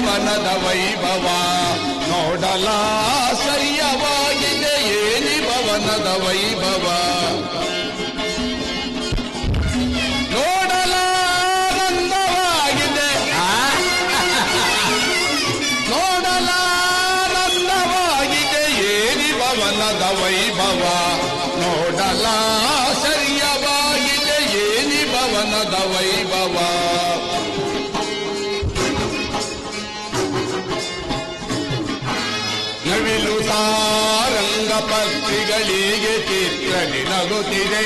ಭವನದ ವೈಭವ ನೋಡಲಾಶ್ಚರ್ಯವಾಗಿದೆ ಏನಿ ಭವನದ ವೈಭವ ನೋಡಲಾನಂದವಾಗಿದೆ ನೋಡಲಾನಂದವಾಗಿದೆ ಏನಿ ಭವನದ ವೈಭವ ನೋಡಲಾಶ್ಚರ್ಯವಾಗಿದೆ ಏನಿ ಭವನದ ವೈಭವ ನವಿಲು ಸಾರಂಗ ಪಕ್ಷಿಗಳಿಗೆ ಚಿತ್ರ ನಿನಗುತ್ತಿದೆ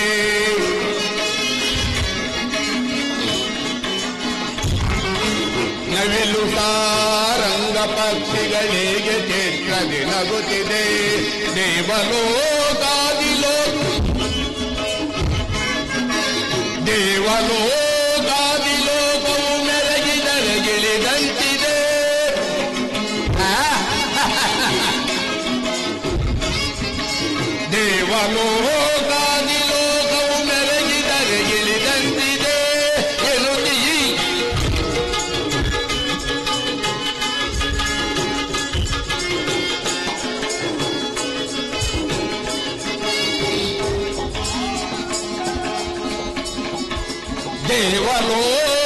ನವಿಲು ಸಾರಂಗ ಪಕ್ಷಿಗಳಿಗೆ ಚಿತ್ರ ನಿನಗುತ್ತಿದೆ ದೇವಲೋಕಾದಿಲೋಕವು ಮೆರಗಿದರೆ ಗಿಳಿದಂತಿದೆ ದೇವಲೋಕಾದಿಲೋಕವು ಮೆರಗಿದರೆ ಗಿಳಿದಂತಿದೆ ಎನ್ನುತ್ತೀ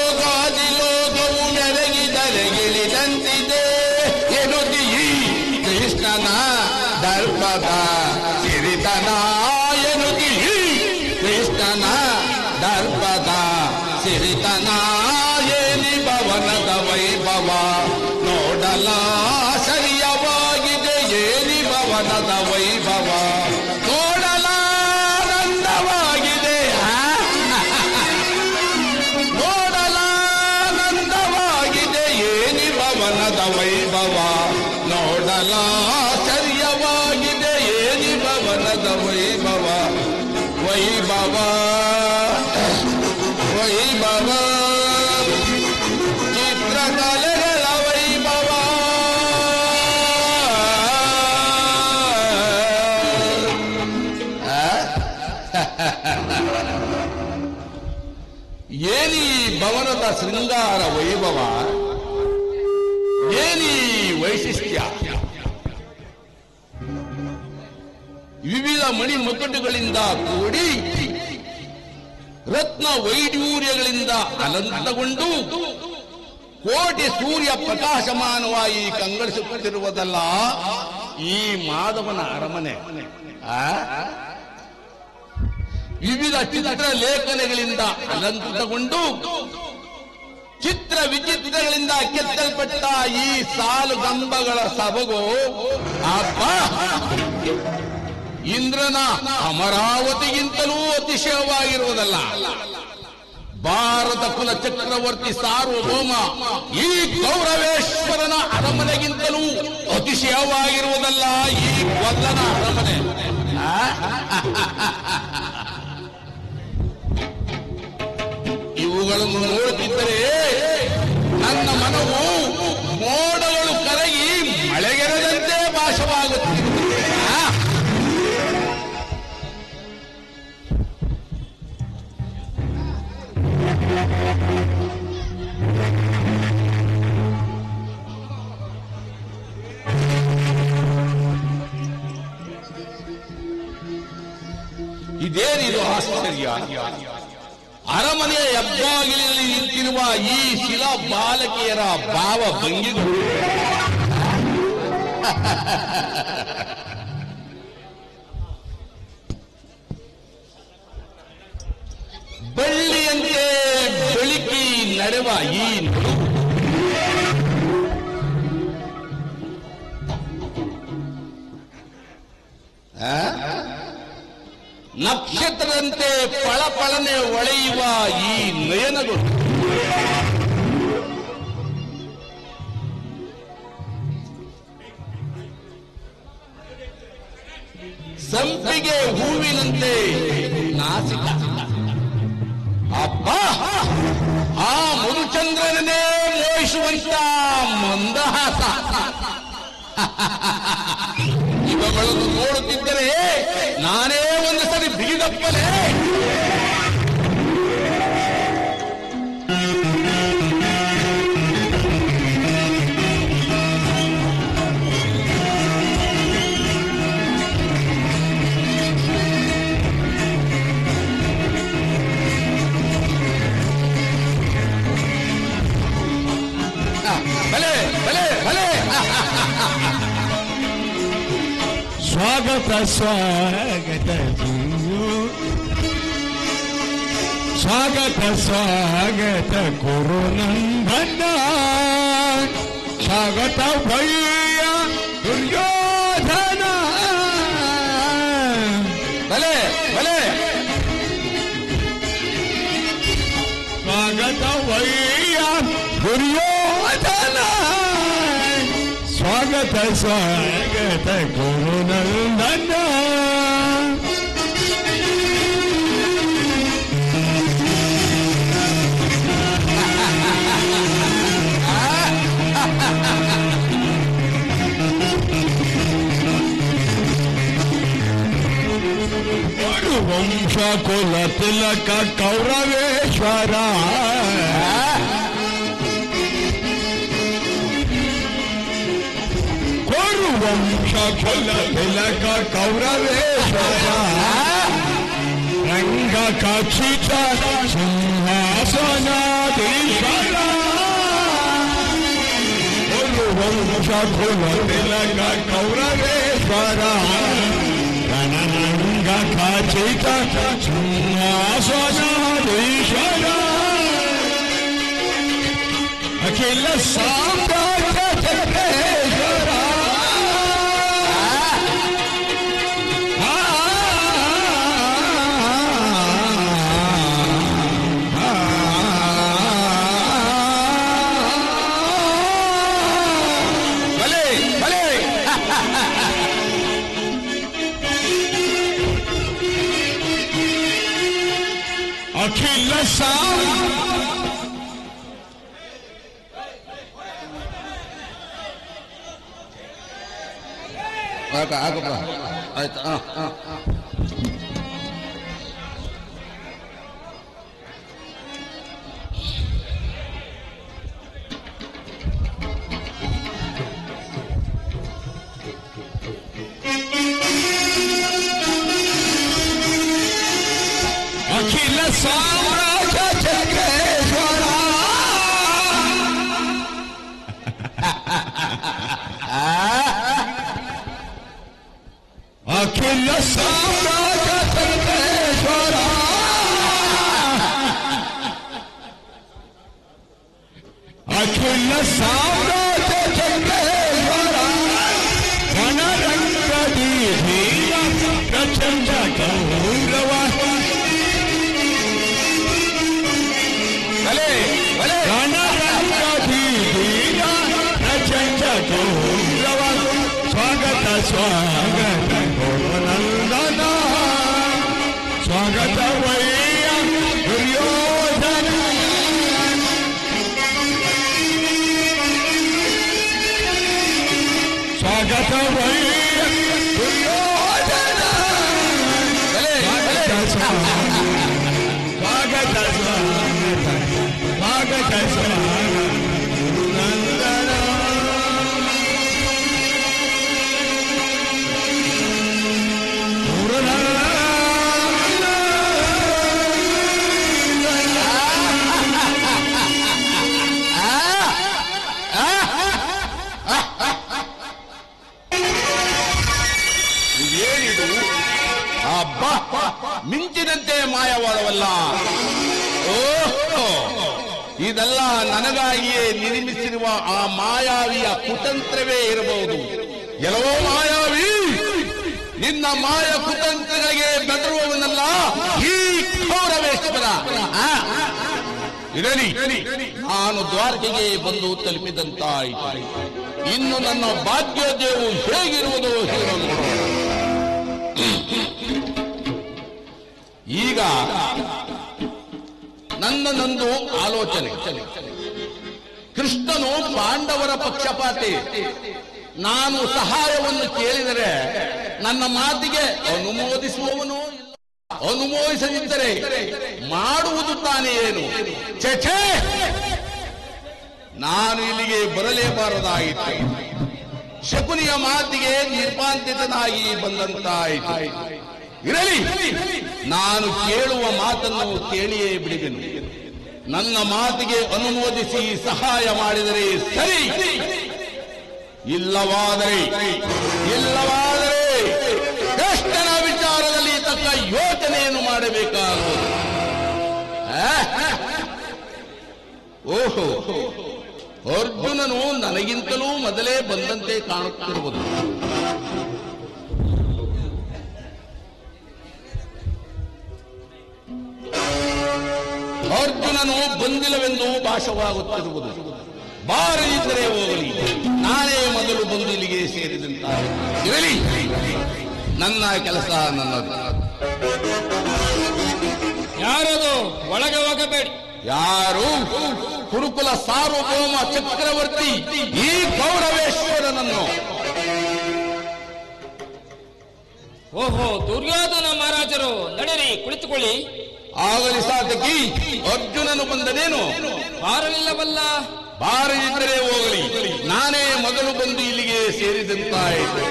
ದೇವಲೋಕಾದಿಲೋಕವು ಮೆರಗಿದರೆ ಗಿಳಿದಂತಿದೆ ಎನ್ನುತ್ತೀ ಕೃಷ್ಣನ ದರ್ಪದ ಸಿರಿತನ ಎನ್ನುತ್ತೀ ಕೃಷ್ಣನ ದರ್ಪದ ಸಿರಿತನ ಏನಿ ಭವನದ ವೈಭವ ನೋಡಲಾಶ್ಚರ್ಯವಾಗಿದೆ ಏನಿ ಭವನದ ವೈಭವ ನೋಡಲಾನಂದವಾಗಿದೆ ನೋಡಲಾನಂದವಾಗಿದೆ ಏನಿ ಭವನದ ವೈಭವ ನೋಡಲಾಶ್ಚರ್ಯವಾಗಿದೆ ಏನಿ ಭವನದ ವೈಭವ ವೈಭವ ವೈಭವ ಚಿತ್ರಕಲೆಗಳ ವೈಭವ ಏನಿ ಭವನದ ಶೃಂಗಾರ ವೈಭವ ಏನಿ ವೈಶಿಷ್ಟ್ಯ ವಿವಿಧ ಮಣಿ ಮುಕುಟಗಳಿಂದ ಕೂಡಿ ರತ್ನ ವೈಡೂರ್ಯಗಳಿಂದ ಅಲಂಕೃತಗೊಂಡು ಕೋಟಿ ಸೂರ್ಯ ಪ್ರಕಾಶಮಾನವಾಗಿ ಕಂಗೊಳಿಸುತ್ತಿರುವುದಲ್ಲ ಈ ಮಾಧವನ ಅರಮನೆ. ವಿವಿಧ ಚಿತ್ರಲೇಖನಗಳಿಂದ ಅಲಂಕೃತಗೊಂಡು ಚಿತ್ರ ವಿಚಿತ್ರಗಳಿಂದ ಕೆತ್ತಲ್ಪಟ್ಟ ಈ ಸಾಲು ಗಂಬಗಳ ಸಬಗು ಅಪ್ಪ ಇಂದ್ರನ ಅಮರಾವತಿಗಿಂತಲೂ ಅತಿಶಯವಾಗಿರುವುದಲ್ಲ. ಭಾರತ ಕುಲ ಚಕ್ರವರ್ತಿ ಸಾರ್ವಭೌಮ ಈ ಗೌರವೇಶ್ವರನ ಅರಮನೆಗಿಂತಲೂ ಅತಿಶಯವಾಗಿರುವುದಲ್ಲ ಈ ಗೊಲ್ಲನ ಅರಮನೆ. ಇವುಗಳನ್ನು ನೋಡುತ್ತಿದ್ದರೆ ನನ್ನ ಮನವು ಮೋಡಗಳು ಕರಗಿ ಮಳೆಗೆರೆದಂತೆ ಭಾಸವಾಗುತ್ತಿದೆ. ಇದೇನಿದು ಆಶ್ಚರ್ಯ? ಅರಮನೆಯ ಹೆಬ್ಬಾಗಿಲಿನಲ್ಲಿ ನಿಂತಿರುವ ಈ ಶಿಲಾ ಬಾಲಕಿಯರ ಭಾವ ಭಂಗಿಗಳು ಬಳ್ಳಿಯಂತೆ ಬೆಳಕಿ ನಡೆವ ಈ ನಕ್ಷತ್ರದಂತೆ ಫಳಫಳನೆ ಹೊಳೆಯುವ ಈ ನಯನಗಳು ಸಂಪಿಗೆ ಹೂವಿನಂತೆ ನಾಸಿಕ. ಅಪ್ಪ, ಆ ಮಧುಚಂದ್ರನೇ ಮೋಹಿಸುವಂತ ಮಂದಹಾಸ. ಇವುಗಳನ್ನು ನೋಡುತ್ತಿದ್ದರೆ ನಾನೇ ಒಂದು ಸರಿ ಬಿಗಿದಪ್ಪನೇ. ಸ್ವಾಗತ ಸ್ವಾಗತ ಸ್ವಾಗತ ಸ್ವಾಗತ ಗುರುನಂದನ ಸ್ವಾಗತ ಭಯ್ಯ ದುರ್ಯೋಧನ ಬಲೆ ಬಲೆ ಸ್ವಾಗತ ಭಯ್ಯ ದುರ್ಯೋಧನ ಸ್ವಾಗತ ಸ್ವಾಗತ ಗುರುನಂದನ ವಂಶ ಕುಲ ತಿಲಕ ಕೌರವೇಶ್ವರ ವಂಶ ಕುಲ ತಿಲಕ ಕೌರವೇಶ್ವರ ರಂಗ ಕಕ್ಷಿತ ಸಿಂಹಾಸನಾಧೀಶ್ವರ ವಂಶ ಕುಲ ತಿಲಕ ಕೌರವೇಶ್ವರ ರಣರಂಗ ಖಚಿತ ಸಿಂಹಾಸನಾಧೀಶ್ವರ ಅಖಿಲ ಸಾಮ್ರಾಜ್ಯ ಚಕ್ರೇಶ್ವರ ಅಖಿಲ ಆಗಪ್ಪ ಆಯ್ತಾ ಅಖಿಲ ಸಾಮ್ರಾಜ್ಯ ಚಕ್ರೇಶ್ವರ ಅಖಿಲ ಸಾಮ್ರಾಜ್ಯ ಚಕ್ರೇಶ್ವರ ಅಖಿಲ ಸಾಮ್ರಾಜ್ಯ ಚಕ್ರೇಶ್ವರ ರಣರಂಗದಿ ಧೀರ ಪ್ರಚಂಡ ಗೌರವ ರಣರಂಗದಿ ಧೀರ ಪ್ರಚಂಡ ಗೌರವ ಸ್ವಾಗತ ಸ್ವಾಗತ ಗುರುನಂದನ ಸ್ವಾಗತ ವಯ್ಯ ದುರ್ಯೋಧನ ಸ್ವಾಗತ ವಯ್ಯ ದುರ್ಯೋಧನ ಸ್ವಾಗತ ಸ್ವಾಗತ ಸ್ವಾಗತ ಗುರುನಂದನ ಏನಿದು ಅಬ್ಬಾ ಮಿಂಚಿನಂತೆ ಮಾಯವಾದವಲ್ಲ ಓಹೋ ಇದೆಲ್ಲ ನನಗಾಗಿಯೇ ನಿರ್ಮಿಸಿರುವ ಆ ಮಾಯಾವಿಯ ಕುತಂತ್ರವೇ ಇರಬಹುದು. ಎಲ್ಲವೋ ಮಾಯಾವಿ, ನಿನ್ನ ಮಾಯ ಕುತಂತ್ರಗಳಿಗೆ ಬೆದರುವವನಲ್ಲ ಈ ಕೌರವೇಶ್ವರ. ಇರಲಿ, ನಾನು ದ್ವಾರಕೆಗೆ ಬಂದು ತಲುಪಿದಂತಾಯಿತು. ಇನ್ನು ನನ್ನ ಭಾಗ್ಯೋದಯವು ಹೇಗಿರುವುದು ಹೇಳಲು ಈಗ ನನ್ನದೊಂದು ಆಲೋಚನೆ. ಕೃಷ್ಣನು ಪಾಂಡವರ ಪಕ್ಷಪಾತಿ. ನಾನು ಸಹಾಯವನ್ನು ಕೇಳಿದರೆ ನನ್ನ ಮಾತಿಗೆ ಅನುಮೋದಿಸುವವನು ಇಲ್ಲ. ಅನುಮೋದಿಸದಿದ್ದರೆ ಮಾಡುವುದು ತಾನೇ ಏನು? ಛೇ, ನಾನು ಇಲ್ಲಿಗೆ ಬರಲೇಬಾರದಾಯಿತು. ಶಕುನಿಯ ಮಾತಿಗೆ ನಿರ್ಬಂಧಿತನಾಗಿ ಬಂದಂತಾಯಿತು. ಇರಲಿ, ನಾನು ಕೇಳುವ ಮಾತನ್ನು ಕೇಳಿಯೇ ಬಿಡುವೆನು. ನನ್ನ ಮಾತಿಗೆ ಅನುಮೋದಿಸಿ ಸಹಾಯ ಮಾಡಿದರೆ ಸರಿ, ಇಲ್ಲವಾದರೆ ಬರಬೇಕಾಗುವುದು. ಓಹೋ, ಅರ್ಜುನನು ನನಗಿಂತಲೂ ಮೊದಲೇ ಬಂದಂತೆ ಕಾಣುತ್ತಿರುವುದು. ಅರ್ಜುನನು ಬಂದಿಲ್ಲವೆಂದು ಭಾಷವಾಗುತ್ತಿರುವುದು. ಬಾರದಿದ್ದರೆ ಹೋಗಲಿ, ನಾನೇ ಮೊದಲು ಬಂದು ಇಲ್ಲಿಗೆ ಸೇರಿದಂತಾಗಿ ಇರಲಿ. ನನ್ನ ಕೆಲಸ ನನ್ನದು. ಯಾರದು? ಒಳಗೆ ಹೋಗಬೇಡಿ. ಯಾರು? ಕುರುಕುಲ ಸಾರ್ವಭೌಮ ಚಕ್ರವರ್ತಿ ಈ ಕೌರವೇಶ್ವರನನ್ನು. ಓಹೋ, ದುರ್ಯೋಧನ ಮಹಾರಾಜರು, ನಡೆರಿ, ಕುಳಿತುಕೊಳ್ಳಿ. ಆಗಲಿ ಸಾಧಕಿ, ಅರ್ಜುನನು ಬಂದನೇನು? ಬಾರಲಿಲ್ಲವಲ್ಲ. ಬಾರದಿದ್ದರೆ ಹೋಗಲಿ, ನಾನೇ ಮೊದಲು ಬಂದು ಇಲ್ಲಿಗೆ ಸೇರಿದಂತಾಯಿತು.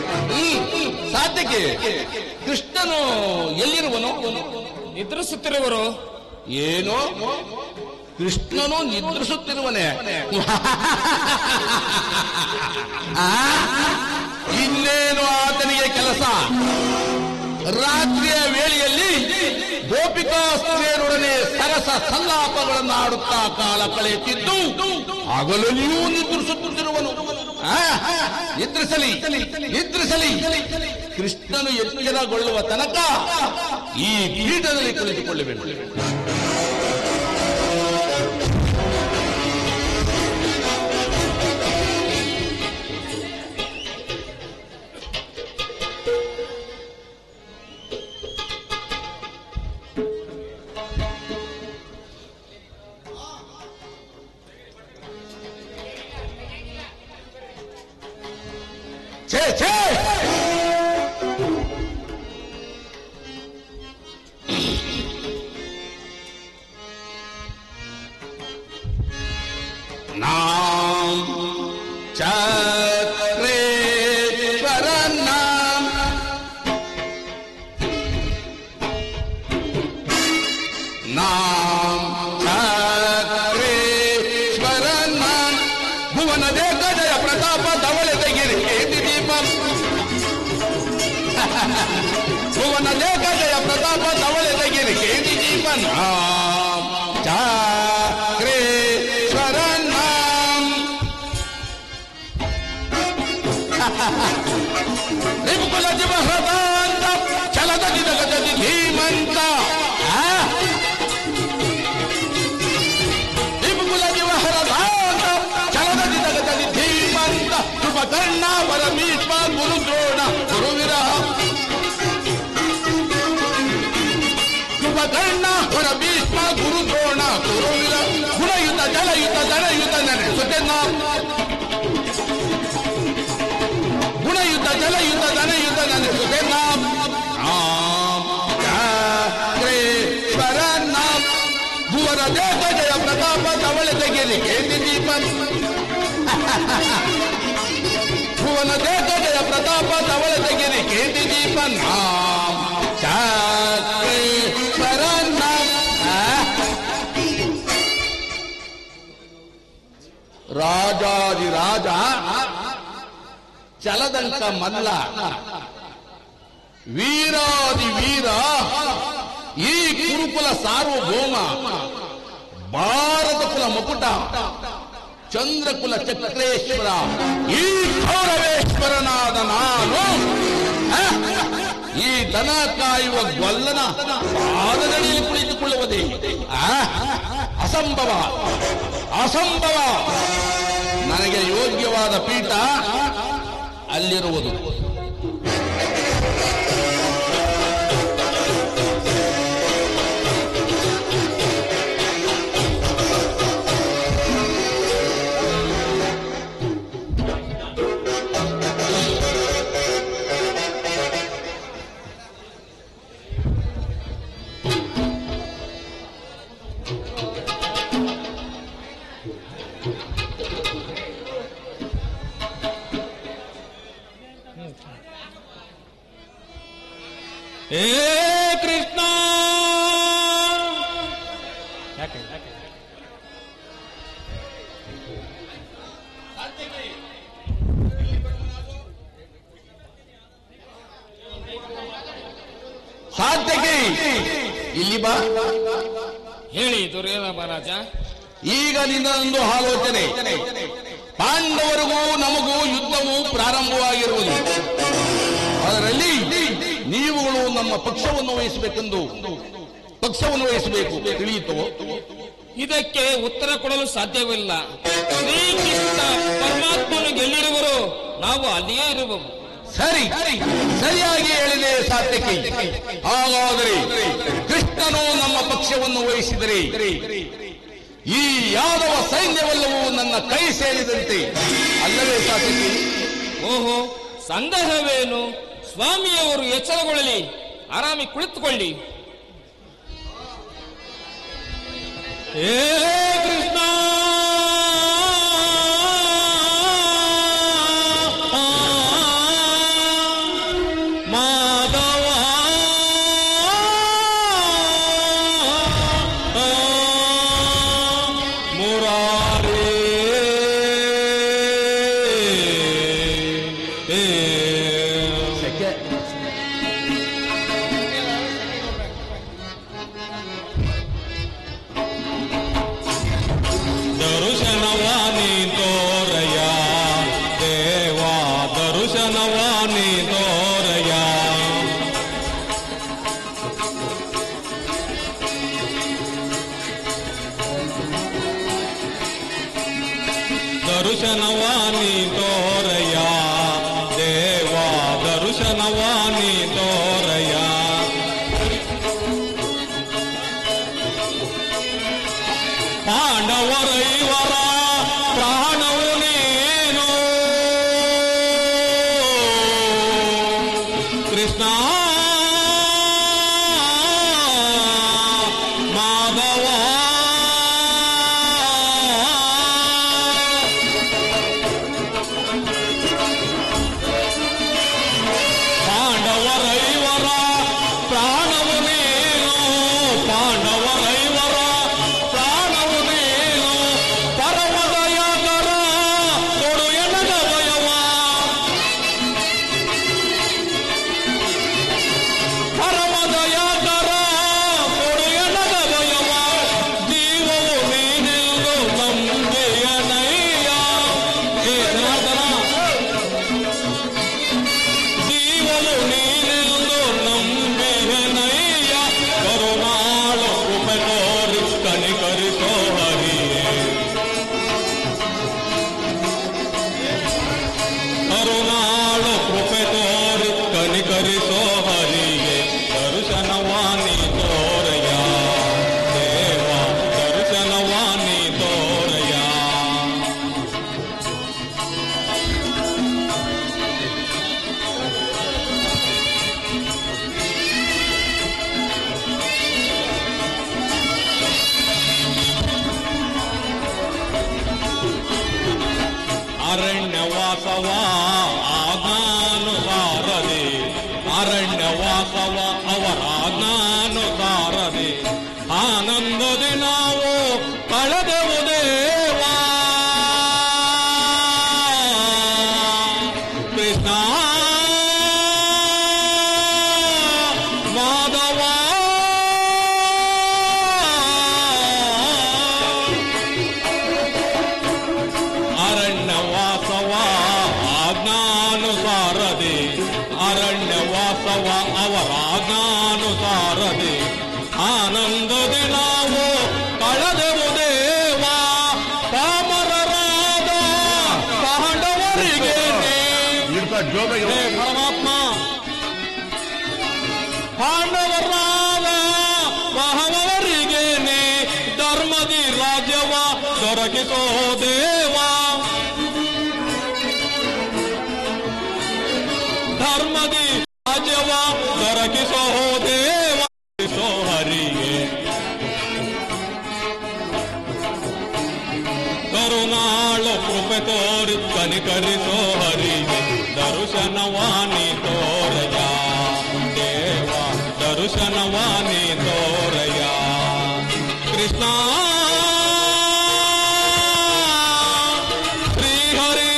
ಸಾಧ್ಯಕ್ಕೆ ಕೃಷ್ಣನು ಎಲ್ಲಿರುವನು? ನಿದ್ರಿಸುತ್ತಿರುವರು. ಏನೋ ಕೃಷ್ಣನು ನಿದ್ರಿಸುತ್ತಿರುವನೇ? ಇನ್ನೇನು ಆತನಿಗೆ ಕೆಲಸ? ರಾತ್ರಿಯ ವೇಳೆಯಲ್ಲಿ ಗೋಪಿಕಾ ಸ್ತ್ರೀಯರೊಡನೆ ಸರಸ ಸಲ್ಲಾಪಗಳನ್ನು ಆಡುತ್ತಾ ಕಾಲ ಕಳೆಯುತ್ತಿದ್ದು ಹಗಲಲ್ಲಿಯೂ ನಿದ್ರಿಸುತ್ತಿರುವನು. ನಿದ್ರಿಸಲಿ, ನಿದ್ರಿಸಲಿ. ಕೃಷ್ಣನು ಎಚ್ಚರಗೊಳ್ಳುವ ತನಕ ಈ ಪೀಠದಲ್ಲಿ ಕುಳಿತುಕೊಳ್ಳಬೇಕು. ಛೇ ಛೇ, ನಾಂ ಚಕ್ರೇಶ್ವರ ನಾಂ ನಾಂ ಚಕ್ರೇಶ್ವರ ನಾಂ ಭುವನ ದೇಕ ಜಯ ಪ್ರತಾಪ ಧವಳ ತೆಗಿರಿ ದೀಪಂ ಭುವನ ದೇಕ ಜಯ ಪ್ರತಾಪ ಧವಳ ತೆಗಿರಿ ಕೇಂದಿ ದೀಪಂ ನಾಂ ಚಕ್ರೇಶ್ವರ ನಾಂ ರಿಪುಕುಲ ಜೀವ ಹೃದಾಂತ ಛಲದ ಗಿಡಗದಿ ಧೀಮಂತ ರಿಪುಕುಲ ಜೀವ ಹೃದಾಂತ ಛಲದ ಗಿಡಗದಿ ಧೀಮಂತ ಕೃಪಕರ್ಣ ಪರಮೀಶ್ವ ಗುರು ದ್ರೋಣ ಗುರು ವಿರಹ ಕೃಪಕರ್ಣ ಪರಮೀಶ್ವ ಗುರು ದ್ರೋಣ ಗುರು ವಿರಹ ಗುಣಯುತ ಜಲಯುತ ಧನಯುತ ನೆನೆಸುತ್ತೆ ಗುಣಯುತ ಜಲಯುತ ಧನಯುತ ನೆನೆಸುತ್ತೆ ನಾಂ ಚಕ್ರೇಶ್ವರ ನಾಂ ಭುವನ ದೇವ ಜಯ ಪ್ರತಾಪ ಧವಳ ತೆಗಿರಿ ಕೇಂದಿ ದೀಪಂ ಭುವನ ದೇವ ಜಯ ಪ್ರತಾಪ ಧವಳ ತೆಗಿರಿ ಕೇಂದಿ ದೀಪಂ ನಾಂ ಚಕ್ರೇಶ್ವರ ನಾಂ. ರಾಜಾದಿರಾಜ ಚಲದಂಕ ಮಲ್ಲ, ವೀರಾದಿ ವೀರ, ಈ ಕುರುಕುಲ ಸಾರ್ವಭೌಮ, ಭಾರತ ಕುಲ ಮುಕುಟ, ಚಂದ್ರಕುಲ ಚಕ್ರೇಶ್ವರ, ಈ ಕೌರವೇಶ್ವರನಾದ ನಾನು ಈ ದನ ಕಾಯುವ ಗೊಲ್ಲನ ಪಾದದಡಿಯಲ್ಲಿ ಕುಳಿತುಕೊಳ್ಳುವುದೇ ಅಸಂಭವ, ಅಸಂಭವ. ನನಗೆ ಯೋಗ್ಯವಾದ ಪೀಠ ಅಲ್ಲಿರುವುದು. ಏ ಕೃಷ್ಣ, ಸಾಧ್ಯಕ್ಕೆ ಇಲ್ಲಿ ಬಾ. ಹೇಳಿ ದುರ್ಯೋಧನ ಮಹಾರಾಜ. ಈಗ ನಿನ್ನೊಂದು ಆಲೋಚನೆ. ಪಾಂಡವರಿಗೂ ನಮಗೂ ಯುದ್ಧವು ಪ್ರಾರಂಭವಾಗಿರುವುದು. ಅದರಲ್ಲಿ ನೀವುಗಳು ನಮ್ಮ ಪಕ್ಷವನ್ನು ವಹಿಸಬೇಕು ತಿಳಿಯಿತು. ಇದಕ್ಕೆ ಉತ್ತರ ಕೊಡಲು ಸಾಧ್ಯವಿಲ್ಲ. ಶ್ರೀಕೃಷ್ಣ ಪರಮಾತ್ಮನು ಗೆಲ್ಲಿರುವರು, ನಾವು ಅಲ್ಲಿಯೇ ಇರುವೆವು. ಸರಿಯಾಗಿ ಹೇಳಿದೆ ಸಾತ್ಯಕಿ. ಹಾಗಾದರೆ ಕೃಷ್ಣನು ನಮ್ಮ ಪಕ್ಷವನ್ನು ವಹಿಸಿದರೆ ಈ ಯಾದವ ಸೈನ್ಯವೆಲ್ಲವೂ ನನ್ನ ಕೈ ಸೇರಿದಂತೆ ಅಲ್ಲವೇ ಸಾತ್ಯಕಿ? ಓಹೋ, ಸಂದೇಹವೇನು? ಸ್ವಾಮಿಯವರು ಎಚ್ಚರಗೊಳ್ಳಲಿ, ಆರಾಮಿ ಕುಳಿತುಕೊಳ್ಳಿ. ಏ ಕೃಷ್ಣ ಮಾಧವ ಮುರಾರಿ ದರುಶನವಾನಿ ತೋರಯ ದೇವಾ, ದರುಶನವಾನಿ ತೋರಯ. ದರುಶನವಾನಿ ತೋರಯ ದೇವಾ, ದರುಶನವಾನಿ ತೋರಯ. ಪಾಂಡವರೈವರ ಪ್ರಾಣವು ನೀನು ಕೃಷ್ಣ ಮಾಧವ. ಪಾಂಡವರೈವರ ಪ್ರಾಣವು ನೀನು, ಪಾಂಡವರೈವರ ಪ್ರಾಣವು ನೀನು. ಪರಮದಯಾಕರ ಕೊಡು ಎನಗ ಭಯವ, ಪರಮದಯಾಕರ ಕೊಡು ಎನಗ ಭಯವ. ಜೀವವು ನೀನೆಂದು ನಂಬಿಯನಯ್ಯ. ಹೇ ಜನಾರ್ದನ, ಜೀವವು ನೀನೆಂದು ನಂಬಿಯನಯ್ಯ. ಕರುಣಾಳು ಕೃಪೆ ತೋರಿ ಕನಿಕರಿಸೋ ಹರಿಯೇ, ಕರುಣಾಳು ಕೃಪೆ ತೋರಿ ಕನಿಕರಿಸೋ ಹರಿಯೇ. ದರ್ಶನವಾನಿ ತೋರಯ ದೇವ, ದರ್ಶನವಾನಿ ತೋರಯ. ಅರಣ್ಯವಾಸವ ಆಜ್ಞಾನುಸಾರದೆ, ಅರಣ್ಯವಾಸವ ಅವರ ಆಜ್ಞಾನುಸಾರದೆ ಆನಂದದಿ ನಾವು ಕಳೆದೆವು ದೇವಾ. ಕೃಷ್ಣ ಮಾಧವ ಅರಣ್ಯವಾಸವ ಆಜ್ಞಾನುಸಾರದೆ, ಅರಣ್ಯವಾಸವ ಅವರ ಆಜ್ಞಾನುಸಾರದೆ ಆನಂದದಿ ನಾವು ಕಳೆದೆವು ದೇವಾ. ಪಾಮರರಾದ ಪಾಂಡವರಿಗೆ ಹೇ ಪರಮಾತ್ಮ, ಪಾಂಡವರಾದ ಪಾಂಡವರಿಗೇನೆ ಧರ್ಮದಿ ರಾಜ್ಯವ ದೊರಕಿಸೋ ದೇವಾ. ಧರ್ಮದಿ ರಾಜ್ಯವ ದೊರಕಿಸೋ ದೇವ, ಸೋ ಹರಿಯೇ. ಕರುಣಾಳು ಕೃಪೆ ತೋರಿ ಕನಿಕರಿಸೋ ಹರಿಯೇ. ದರ್ಶನವಾನಿ ತೋರಯ ದೇವ, ದರ್ಶನವಾನಿ ತೋರಯ. ಕೃಷ್ಣ ಶ್ರೀಹರಿ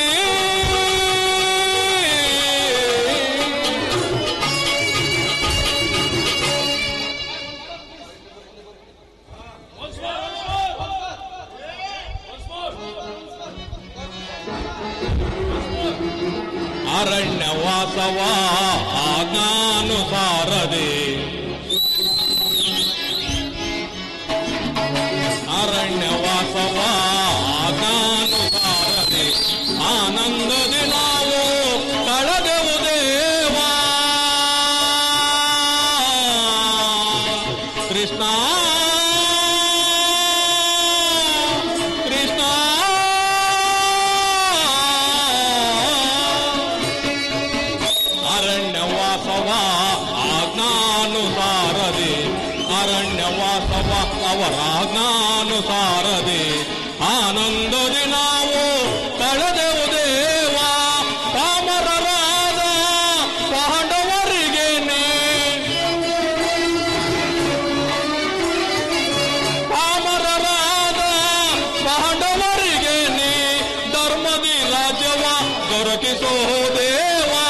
ಅರಣ್ಯವಾಸವ ಆಜ್ಞಾನುಸಾರದೆ ಅರಣ್ಯವಾಸವ ಆಜ್ಞಾನುಸಾರದೆ ಆನಂದದಿ ನಾವು ಕಳೆದೆವು ದೇವಾ ಕೃಷ್ಣ ಕೃಷ್ಣ ಅರಣ್ಯವಾಸವ ಆಜ್ಞಾನುಸಾರದೆ ಅರಣ್ಯವಾಸವ ಅವರ ಆಜ್ಞಾನುಸಾರದೆ ಆನಂದದಿ ನಾವು ಕಳೆದೆವು ದೇವಾ ಪಾಮರರಾದ ಪಾಂಡವರಿಗೇನೆ ಪಾಮರರಾದ ಪಾಂಡವರಿಗೇನೆ ಧರ್ಮದಿ ರಾಜ್ಯವ ದೊರಕಿಸೋ ದೇವಾ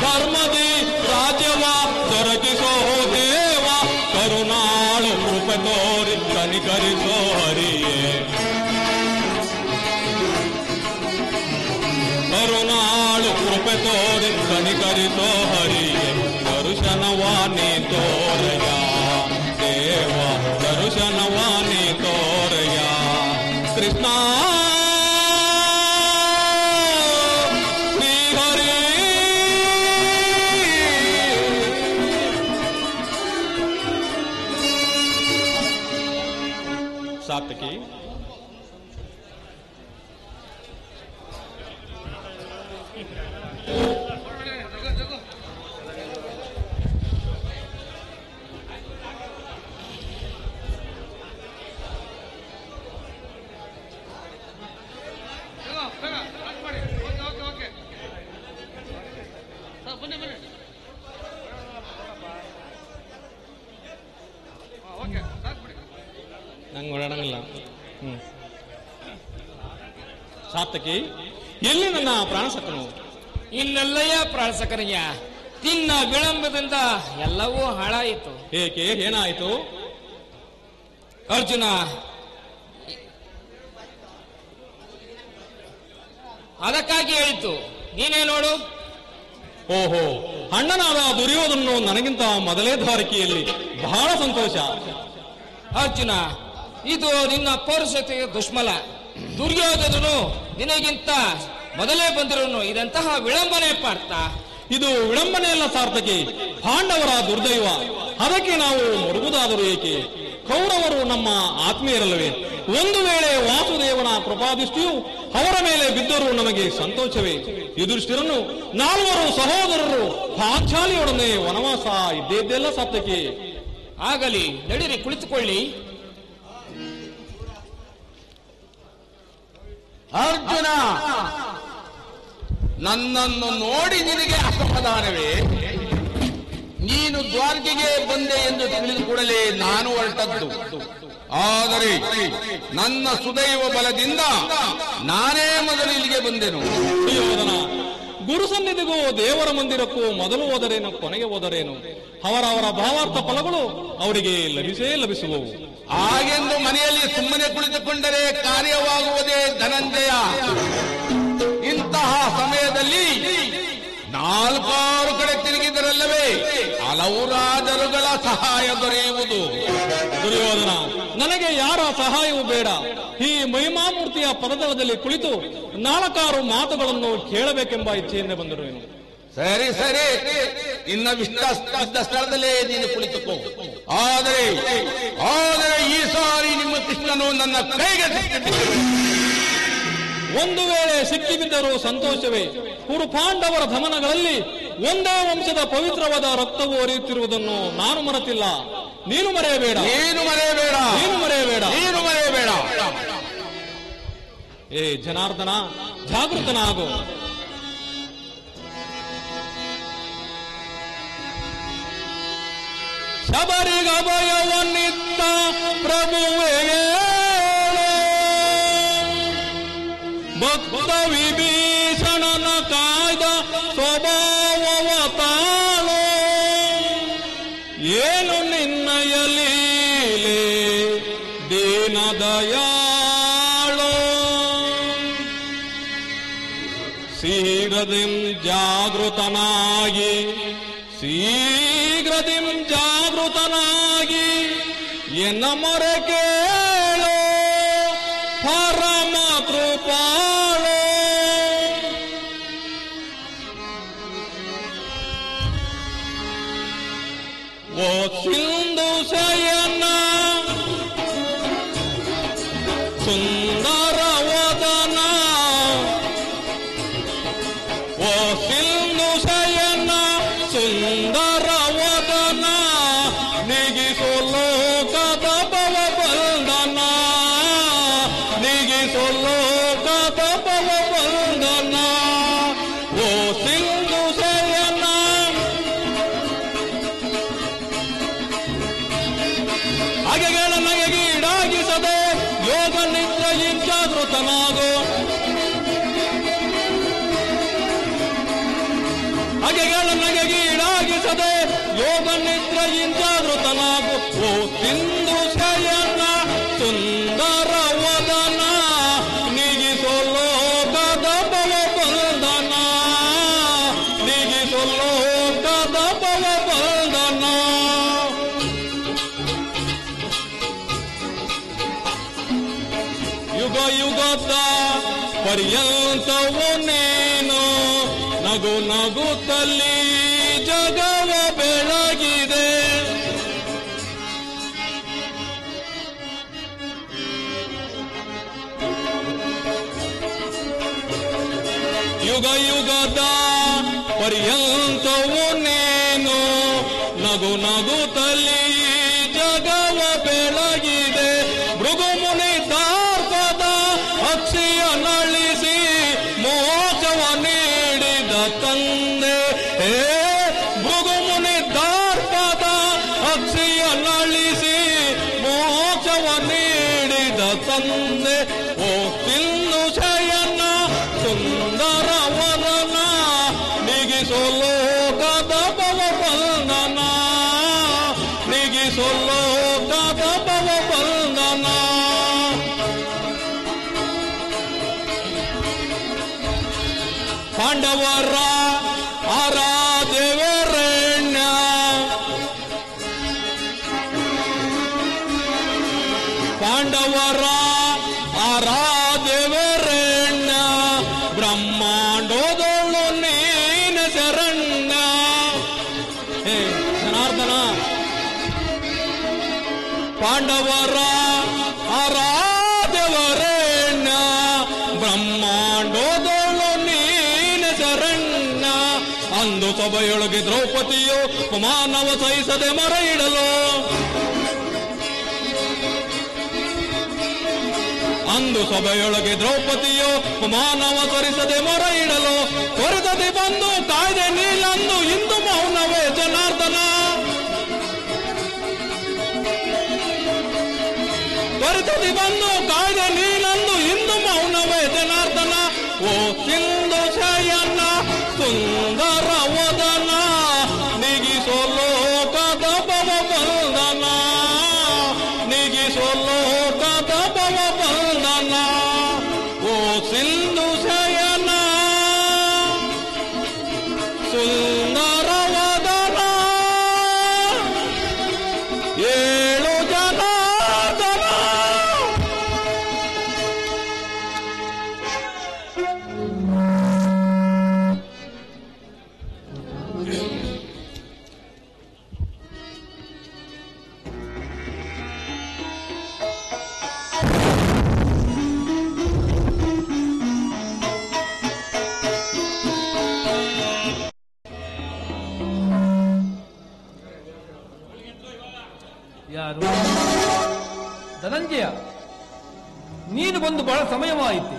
ಧರ್ಮದಿ ರಾಜ್ಯವ ದೊರಕಿಸೋ ದೇವ ಕರುಣಾಳು ಕೃಪೆ ತೋರಿ ಕನಿಕರಿಸೋ ಹರಿಯೇ ಕರುಣಾಳು ಕೃಪೆ ತೋರಿ ಕನಿಕರಿಸೋ ಹರಿಯೇ ದರ್ಶನವಾಣಿ ತೋರಯ ದೇವ ದರ್ಶನವಾಣಿ ತೋರಯ ಕೃಷ್ಣ ಶ್ರೀಹರಿ ಸಾತ್ವಿಕಿ ನಂಗೆ ಓಡಾಡಂಗಿಲ್ಲ. ಸಾರ್ಥಕಿ, ಎಲ್ಲಿ ನನ್ನ ಪ್ರಾಣಸಕನು? ಇಲ್ಲೆಲ್ಲಯ್ಯ ಪ್ರಾಣಸಕನಯ್ಯ. ತಿನ್ನ ವಿಳಂಬದಿಂದ ಎಲ್ಲವೂ ಹಾಳಾಯಿತು. ಏಕೆ, ಏನಾಯಿತು? ಅರ್ಜುನ, ಅದಕ್ಕಾಗಿ ಹೇಳಿತು. ನೀನೇ ನೋಡು. ಓಹೋ, ಅಣ್ಣನಾದ ದುರ್ಯೋಧನನು ನನಗಿಂತ ಮೊದಲೇ ದ್ವಾರಕೆಯಲ್ಲಿ. ಬಹಳ ಸಂತೋಷ. ಅರ್ಜುನ, ಇದು ನಿನ್ನ ಪೌರುಷತೆಗೆ ದುಷ್ಮಲ. ದುರ್ಯೋಧನನು ನಿನಗಿಂತ ಮೊದಲೇ ಬಂದಿರೋನು. ಇದಂತಹ ವಿಳಂಬನೆ ಪಾರ್ಥ. ಇದು ವಿಳಂಬನೆಯಲ್ಲ ಸಾರ್ಥಕಿ, ಪಾಂಡವರ ದುರ್ದೈವ. ಅದಕ್ಕೆ ನಾವು ಮರುಗುವುದಾದರೂ ಏಕೆ? ಕೌರವರು ನಮ್ಮ ಆತ್ಮೀಯರಲ್ಲವೇ? ಒಂದು ವೇಳೆ ವಾಸುದೇವನ ಕೃಪಾದೃಷ್ಟಿಯು ಅವರ ಮೇಲೆ ಬಿದ್ದರೂ ನಮಗೆ ಸಂತೋಷವೇ? ಯುಧಿಷ್ಠಿರನು ನಾಲ್ವರು ಸಹೋದರರು ಪಾಂಚಾಲಿಯೊಡನೆ ವನವಾಸ ಇದ್ದೇದ್ದೆಲ್ಲ ಸಾರ್ಥಕಿ. ಆಗಲಿ, ನಡೀರಿ, ಕುಳಿತುಕೊಳ್ಳಿ. ಅರ್ಜುನ, ನನ್ನನ್ನು ನೋಡಿ ನಿನಗೆ ಅಸಮಾಧಾನವೇ? ನೀನು ದ್ವಾರಕೆಗೆ ಬಂದೆ ಎಂದು ತಿಳಿದು ಕೂಡಲೇ ನಾನು ಹೊರಟದ್ದು. ಆದರೆ ನನ್ನ ಸುದೈವ ಬಲದಿಂದ ನಾನೇ ಮೊದಲು ಇಲ್ಲಿಗೆ ಬಂದೆನು. ದುರ್ಯೋಧನ, ಗುರು ಸನ್ನಿಧಿಗೂ ದೇವರ ಮಂದಿರಕ್ಕೂ ಮೊದಲು ಹೋದರೇನು, ಕೊನೆಗೆ ಹೋದರೇನು? ಅವರವರ ಭಾವಾರ್ಥ ಫಲಗಳು ಅವರಿಗೆ ಲಭಿಸೇ ಲಭಿಸುವವು. ಹಾಗೆಂದು ಮನೆಯಲ್ಲಿ ಸುಮ್ಮನೆ ಕುಳಿತುಕೊಂಡರೆ ಕಾರ್ಯವಾಗುವುದೇ ಧನಂಜಯ. ಇಂತಹ ಸಮಯದಲ್ಲಿ 4 ಕಡೆ ತಿರುಗಿದರಲ್ಲವೇ ಹಲವು ರಾಜರುಗಳ ಸಹಾಯ ದೊರೆಯುವುದು. ದುರ್ಯೋಧನ, ನನಗೆ ಯಾರ ಸಹಾಯವೂ ಬೇಡ. ಈ ಮಹಿಮಾಮೂರ್ತಿಯ ಪದದಳದಲ್ಲಿ ಕುಳಿತು 4 ಮಾತುಗಳನ್ನು ಕೇಳಬೇಕೆಂಬ ಇಚ್ಛೆಯಿಂದ ಬಂದರು. ಸರಿ ಸರಿ, ಇನ್ನ ವಿಷ್ಣ ಸ್ಥಳದಲ್ಲೇ ನೀನು ಕುಳಿತುಕೋ. ಆದರೆ ಈ ಸಾರಿ ನಿಮ್ಮ ಕೃಷ್ಣನು ನನ್ನ ಕೈಗೆ ಸಿಕ್ಕಿಬಿಟ್ಟರು. ಒಂದು ವೇಳೆ ಸಿಕ್ಕಿಬಿದ್ದರೂ ಸಂತೋಷವೇ. ಕುರು ಪಾಂಡವರ ಧಮನಗಳಲ್ಲಿ ಒಂದೇ ವಂಶದ ಪವಿತ್ರವಾದ ರಕ್ತವು ಹರಿಯುತ್ತಿರುವುದನ್ನು ನಾನು ಮರೆತಿಲ್ಲ. ನೀನು ಮರೆಯಬೇಡ, ನೀನು ಮರೆಯಬೇಡ, ನೀನು ಮರೆಯಬೇಡ, ನೀನು ಮರೆಯಬೇಡ. ಏ ಜನಾರ್ದನ, ಜಾಗೃತನಾಗು. ಶಬರಿಗಭಯವನ್ನಿತ್ತ ಪ್ರಭುವೇ ಭಕ್ತ ವಿಭೀಷಣನ ಕಾಯ್ದ ಸ್ವಭಾವವ ತಾಳು. ಏನು ನಿನ್ನಯ ಲೀಲೆ ದೀನ ದಯಾಳು. ಶೀಘ್ರದಿಂ ಜಾಗೃತನಾಗಿ ಶೀಘ್ರದಿಂ ಜಾಗೃತನಾಗಿ ಎನ್ನ ಮೊರೆ ಕೇಳೋ ಪರಮ ಕೃಪಾಳೋ. ಓ ಸಿಂಧು ಶಯನ ಸುಂದರ ವದನ, ಓ ಸಿಂಧು ಶಯನ ಸುಂದರ ವದನ, ನಿಗಿಸೋ ಲೋಕದ ಭವ ಬಂಧನ, ನಿಗಿಸೋ ಲೋಕದ ಭವ ಬಂಧನ. ಓ ಸಿಂಧು ಶಯನ ಹಾಗೆಗಳ ನಗೆಗೀಡಾಗಿಸದೆ ಯೋಗ ನಿದ್ರೆಯಿಂದ ಜಾಗೃತನಾಗೋ. ಹಾಗೆಗಳ ನಗೆಗೀಡಾಗಿಸದೆ ಯೋಗ ನಿದ್ರೆಯಿಂದ ಜಾಗೃತನಾಗು. ಓ ಸಿಂಧು ಶಯನ ಸುಂದರ ವದನ, ನಿಗಿಸೋ ಲೋಕದ ಭವ ಬಂಧನ, ನಿಗಿಸೋ ಲೋಕದ ಭವ ಬಂಧನ. ಯುಗ ಯುಗದ ಪರ್ಯಂತವು ನೀನು ನಗು ನಗುತ್ತಲ್ಲಿ ಜಗವ ಬೆಳಗಿದೆ. ಯುಗ ಯುಗದ ಪರ್ಯಂತವು ನೀನು ನಗು ನಗುತ್ತಲ್ಲಿ ಜಗವ ಬೆಳಗಿದೆ. ಭೃಗುಮುನಿ ತಾರ್ಕದ ಅಕ್ಷಿಯ ನಳಿಸಿ ಮೋಕ್ಷವ ನೀಡಿದ ತಂದೆ. ಭೃಗುಮುನಿ ತಾರ್ಕದ ಅಕ್ಷಿಯ ನಳಿಸಿ ಮೋಕ್ಷವ ನೀಡಿದ ತಂದೆ. ಓ ಸಿಂಧು ಶಯನ ಸುಂದರ ವದನ, ನಿಗಿಸೋ ಲೋಕದ ಭವ ಬಂಧನ, ನಿಗಿಸೋ ಲೋಕದ ಭವ ಬಂಧನ. ಪಾಂಡವರ ಆರಾಧ್ಯವೆರಣ್ಯ, ಪಾಂಡವರ ಆರಾಧ್ಯವೆರಣ್ಯ, ಬ್ರಹ್ಮಾಂಡೋದೊಳು ನೀನ ಶರಣ್ಯ. ಹೇ ಜನಾರ್ದನ, ಪಾಂಡವರ ಆರಾಧ್ಯವರೆಣ್ಯ, ಬ್ರಹ್ಮಾಂಡೋದೊಳು ನೀನ ಶರಣ್ಯ. ಅಂದು ಸಭೆಯೊಳಗೆ ದ್ರೌಪದಿಯು ಮಾನವ ಸಹಿಸದೆ ಮರ ಇಡಲು, ಅಂದು ಸಭೆಯೊಳಗೆ ದ್ರೌಪದಿಯು ಮಾನವ ಸರಿಸದೆ ಮೊರ ಇಡಲು, ಹೊರಗದೆ ಬಂದು ಕಾಯ್ದೆ ನೀಲಂದು ಇಂದು ಮೌನವೇ ಜನಾರ್ದನ. ಹೊರಗದೆ ಬಂದು ಕಾಯ್ದೆ ನೀಲಂದು ಇಂದು ಮೌನವೇ ಜನಾರ್ದನ. ಓ ಸಿಂಧು ಶಯನ ಸುಂದರ ವದನ, ನಿಗಿಸೋ ಲೋಕದ ಭವ ಬಂಧನ, ನಿಗಿಸೋ ಲೋಕದ ಭವ ಬಂಧನ. ಓ ಸಿಂಧು ಶಯನ ಸುಂದರ ವದನ, ಏಳು ಜನಾರ್ದನ. ಯಾರು? ಧನಂಜಯ, ನೀನು ಬಂದು ಬಹಳ ಸಮಯವಾಯಿತು.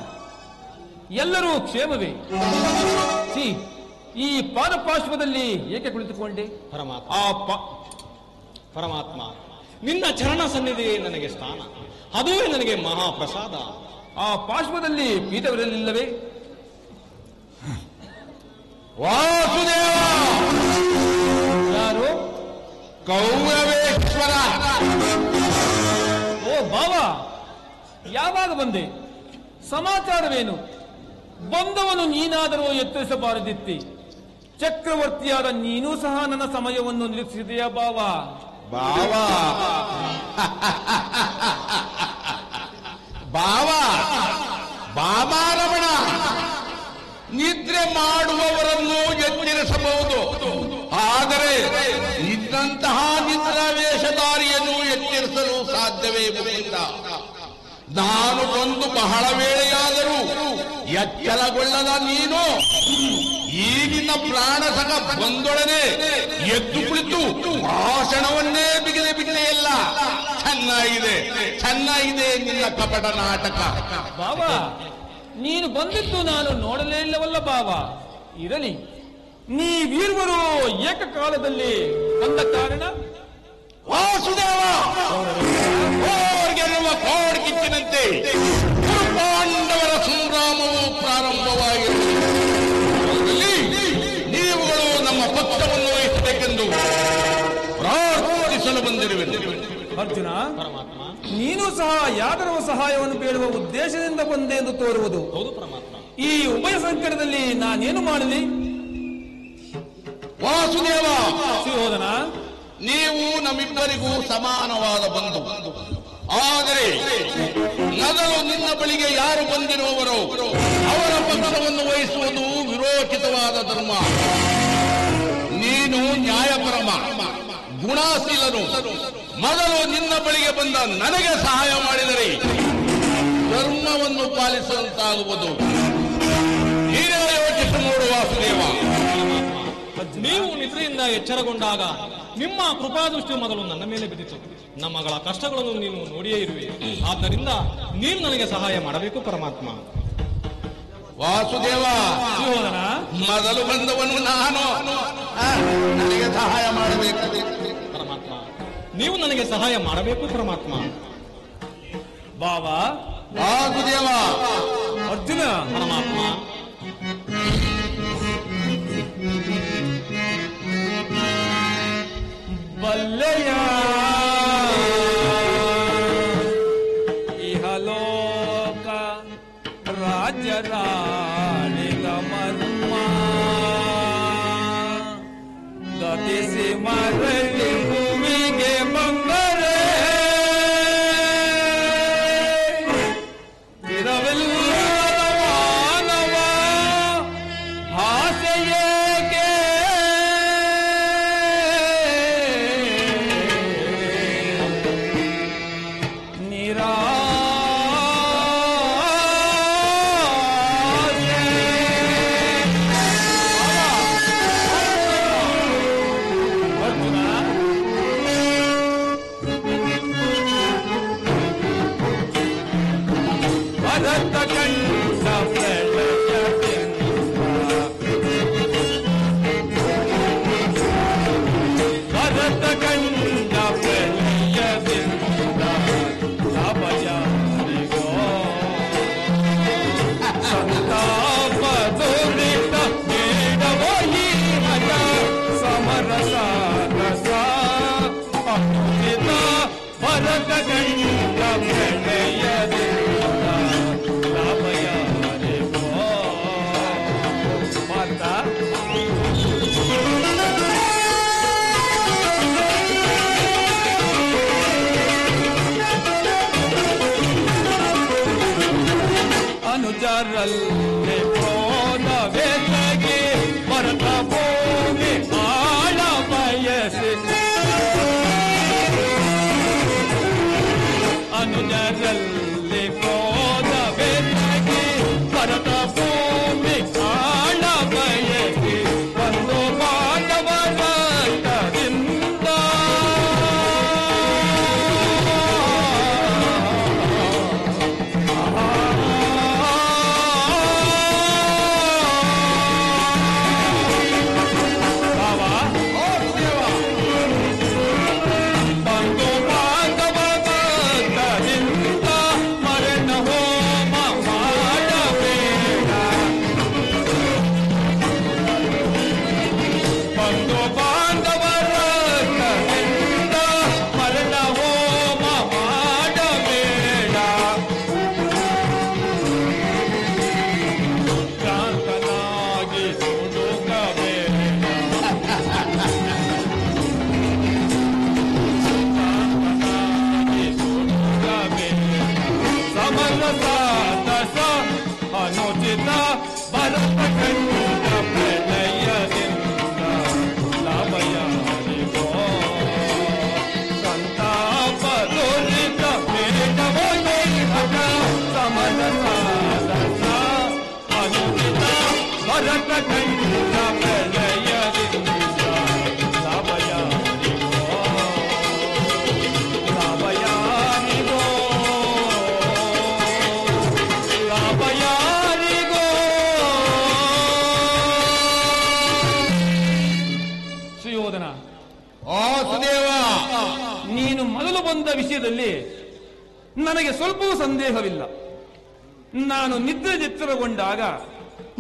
ಎಲ್ಲರೂ ಕ್ಷೇಮವೇ? ಈ ಪಾದಪಾರ್ಶ್ವದಲ್ಲಿ ಏಕೆ ಕುಳಿತುಕೊಂಡೆ? ಪರಮಾತ್ಮ, ನಿನ್ನ ಚರಣ ಸನ್ನಿಧಿ ನನಗೆ ಸ್ಥಾನ, ಅದುವೇ ನನಗೆ ಮಹಾಪ್ರಸಾದ. ಆ ಪಾರ್ಶ್ವದಲ್ಲಿ ಪೀಠವಿರಲಿಲ್ಲವೇ? ವಾಸುದೇವ. ಯಾರು? ಕೌರವೇಶ್ವರ. ಓ ಬಾವ, ಯಾವಾಗ ಬಂದೆ? ಸಮಾಚಾರವೇನು? ಬಂದವನು ನೀನಾದರೂ ಎತ್ತರಿಸಬಾರದಿತ್ತಿ. ಚಕ್ರವರ್ತಿಯಾದ ನೀನೂ ಸಹ ನನ್ನ ಸಮಯವನ್ನು ನಿರೀಕ್ಷಿಸಿದೆಯಾ ಬಾವ? ಬಾವ ಬಾವ ಬಾಬಾರಮಣ, ನಿದ್ರೆ ಮಾಡುವವರನ್ನು ಎಚ್ಚರಿಸಬಹುದು, ಆದರೆ ನಿನ್ನಂತಹ ನಿದ್ರಾವೇಶಧಾರಿಯನ್ನು ಎಚ್ಚರಿಸಲು ಸಾಧ್ಯವೇ ಮುಗಿಲ್ಲ. ನಾನು ಬಂದು ಬಹಳ ವೇಳೆಯಾದರೂ ಎಚ್ಚರಗೊಳ್ಳದ ನೀನು ಈ ನಿನ್ನ ಪ್ರಾಣಸಕ ಬಂದೊಡನೆ ಎದ್ದು ಕುಳಿತು ಭಾಷಣವನ್ನೇ ಬಿಗಿದೆ ಬಿಟ್ಟೆಯಲ್ಲ. ಚೆನ್ನಾಗಿದೆ ನಿನ್ನ ಕಪಟ ನಾಟಕ. ಬಾವ, ನೀನು ಬಂದಿದ್ದು ನಾನು ನೋಡಲೇ ಇಲ್ಲವಲ್ಲ ಬಾವ. ಇರಲಿ, ನೀವೀರ್ವರು ಏಕಕಾಲದಲ್ಲಿ ಬಂದ ಕಾರಣ ವಾಸುದೇವ ಗೆಲ್ಲುವ ಕೋಡ್ಕಿಚ್ಚಿನಂತೆ ಪಾಂಡವರ ಸಂಗ್ರಾಮವು ಪ್ರಾರಂಭವಾಗಿರುತ್ತದೆ. ನೀವುಗಳು ನಮ್ಮ ಪಕ್ಷವನ್ನು ವಹಿಸಬೇಕೆಂದು ಪ್ರಾರ್ಥಿಸಲು ಬಂದಿರುವೆ. ಅರ್ಜುನ, ನೀನು ಸಹ ಯಾದರವ ಸಹಾಯವನ್ನು ಬೇಡುವ ಉದ್ದೇಶದಿಂದ ಬಂದೆ ಎಂದು ತೋರುವುದು. ಹೌದು ಪರಮಾತ್ಮ. ಈ ಉಭಯ ಸಂಕಟದಲ್ಲಿ ನಾನೇನು ಮಾಡಲಿ? ವಾಸುದೇವ ಸುಯೋಧನ, ನೀವು ನಮ್ಮಿಬ್ಬರಿಗೂ ಸಮಾನವಾದ ಬಂಧು. ಆದರೆ ಮೊದಲು ನಿನ್ನ ಬಳಿಗೆ ಯಾರು ಬಂದಿರುವವರೋ ಅವರ ಪಕ್ಷವನ್ನು ವಹಿಸುವುದು ವಿರೋಚಿತವಾದ ಧರ್ಮ. ನೀನು ನ್ಯಾಯಪರಮ ಗುಣಶೀಲನು. ಮೊದಲು ನಿನ್ನ ಬಳಿಗೆ ಬಂದ ನನಗೆ ಸಹಾಯ ಮಾಡಿದರೆ ಧರ್ಮವನ್ನು ಪಾಲಿಸುವಂತಾಗುವುದು. ನೀನೇ ಯೋಚಿಸಿ ನೋಡು ವಾಸುದೇವ. ನೀವು ನಿದ್ರೆಯಿಂದ ಎಚ್ಚರಗೊಂಡಾಗ ನಿಮ್ಮ ಕೃಪಾದೃಷ್ಟಿ ಮೊದಲು ನನ್ನ ಮೇಲೆ ಬಿದ್ದಿತು. ನಮ್ಮಗಳ ಕಷ್ಟಗಳನ್ನು ನೀನು ನೋಡಿಯೇ ಇರುವೆ. ಆದ್ದರಿಂದ ನೀನು ನನಗೆ ಸಹಾಯ ಮಾಡಬೇಕು ಪರಮಾತ್ಮ. ವಾಸುದೇವ, ಮೊದಲು ಬಂದವನು ನಾನು, ನನಗೆ ಸಹಾಯ ಮಾಡಬೇಕು ಪರಮಾತ್ಮ. ನೀವು ನನಗೆ ಸಹಾಯ ಮಾಡಬೇಕು ಪರಮಾತ್ಮ. ಬಾವಾ ವಾಸುದೇವ, ಅರ್ಜುನ, ಪರಮಾತ್ಮ. ಬಲ್ಲೆಯ ಇಹಲೋಕ ರಾಜ್ಯರಾಣಿದ ಮರ್ಮ ಗತಿಸಿ ಮರಳಿ ಭೂಮಿಗೆ ಬಂದರೆ ಇರವಿಲ್ಲದ ಮಾನವ ಆಸೆಯೇಕೆ? ಅನುಜರಲ್ಲೇ ಹೋದವೆಲ್ಲಗೆ ಭರತ ಭೂಮಿ ಆಳ ಬಯಸಿ ಅನುಜರಲ್ಲೇ ಹೋದವೆಲ್ಲಗೆ ಭರತ ಭೂಮಿ ಆಳ ಬಯಸಿ ಒಂದು ಪಾಂಡವರ ಕರಿಂದ ಪ್ರಕಂಡ ಪ್ರಳಯದಿಂದ ಲಾಭ ಯಾರಿಗೋ ಲಾಭ ಯಾರಿಗೋ ಲಾಭ ಯಾರಿಗೋ. ಸುಯೋಧನ, ಆ ಸುದೇವ, ನೀನು ಮೊದಲು ಬಂದ ವಿಷಯದಲ್ಲಿ ನನಗೆ ಸ್ವಲ್ಪವೂ ಸಂದೇಹವಿಲ್ಲ. ನಾನು ನಿದ್ರೆಗೆಚ್ಚರಗೊಂಡಾಗ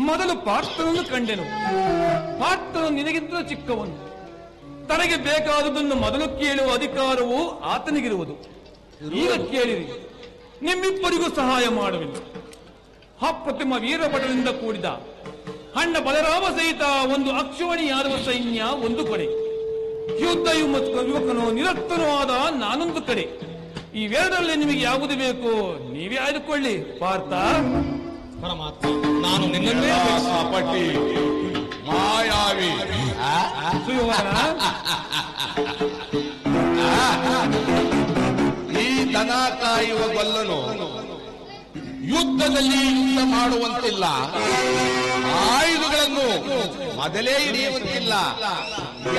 ಮೊದಲು ಪಾರ್ಥನನ್ನು ಕಂಡೆನು. ಪಾರ್ಥನು ನಿನಗಿಂತ ಚಿಕ್ಕವನು. ತನಗೆ ಬೇಕಾದುದನ್ನು ಮೊದಲು ಕೇಳುವ ಅಧಿಕಾರವು ಆತನಿಗಿರುವುದು. ಈಗ ಕೇಳಿರಿ, ನಿಮ್ಮಿಬ್ಬರಿಗೂ ಸಹಾಯ ಮಾಡುವೆನು. ಅಪ್ರತಿಮ ವೀರಭಟರಿಂದ ಕೂಡಿದ ಅಣ್ಣ ಬಲರಾಮ ಸಹಿತ ಒಂದು ಅಕ್ಷೋಣಿಯಾದ ಸೈನ್ಯ ಒಂದು ಕಡೆ, ಯುದ್ಧ ಯುವಕನೋ ನಿರತ್ತನೋ ಆದ ನಾನೊಂದು ಕಡೆ. ಇವೆರಡರಲ್ಲಿ ನಿಮಗೆ ಯಾವುದು ಬೇಕು ನೀವೇ ಆಯ್ದುಕೊಳ್ಳಿ. ಪಾರ್ಥ, ಪರಮಾತ್ಮ, ನಾನು ನಿನ್ನನ್ನೇ ಪಟ್ಟಿ ಮಾಯಾವಿ. ಸುಯೋಧನ, ಈ ದನ ಕಾಯುವ ಗೊಲ್ಲನು ಯುದ್ಧದಲ್ಲಿ ಯುದ್ಧ ಮಾಡುವಂತಿಲ್ಲ, ಆಯುಧಗಳನ್ನು ಮೊದಲೇ ಹಿಡಿಯುವಂತಿಲ್ಲ.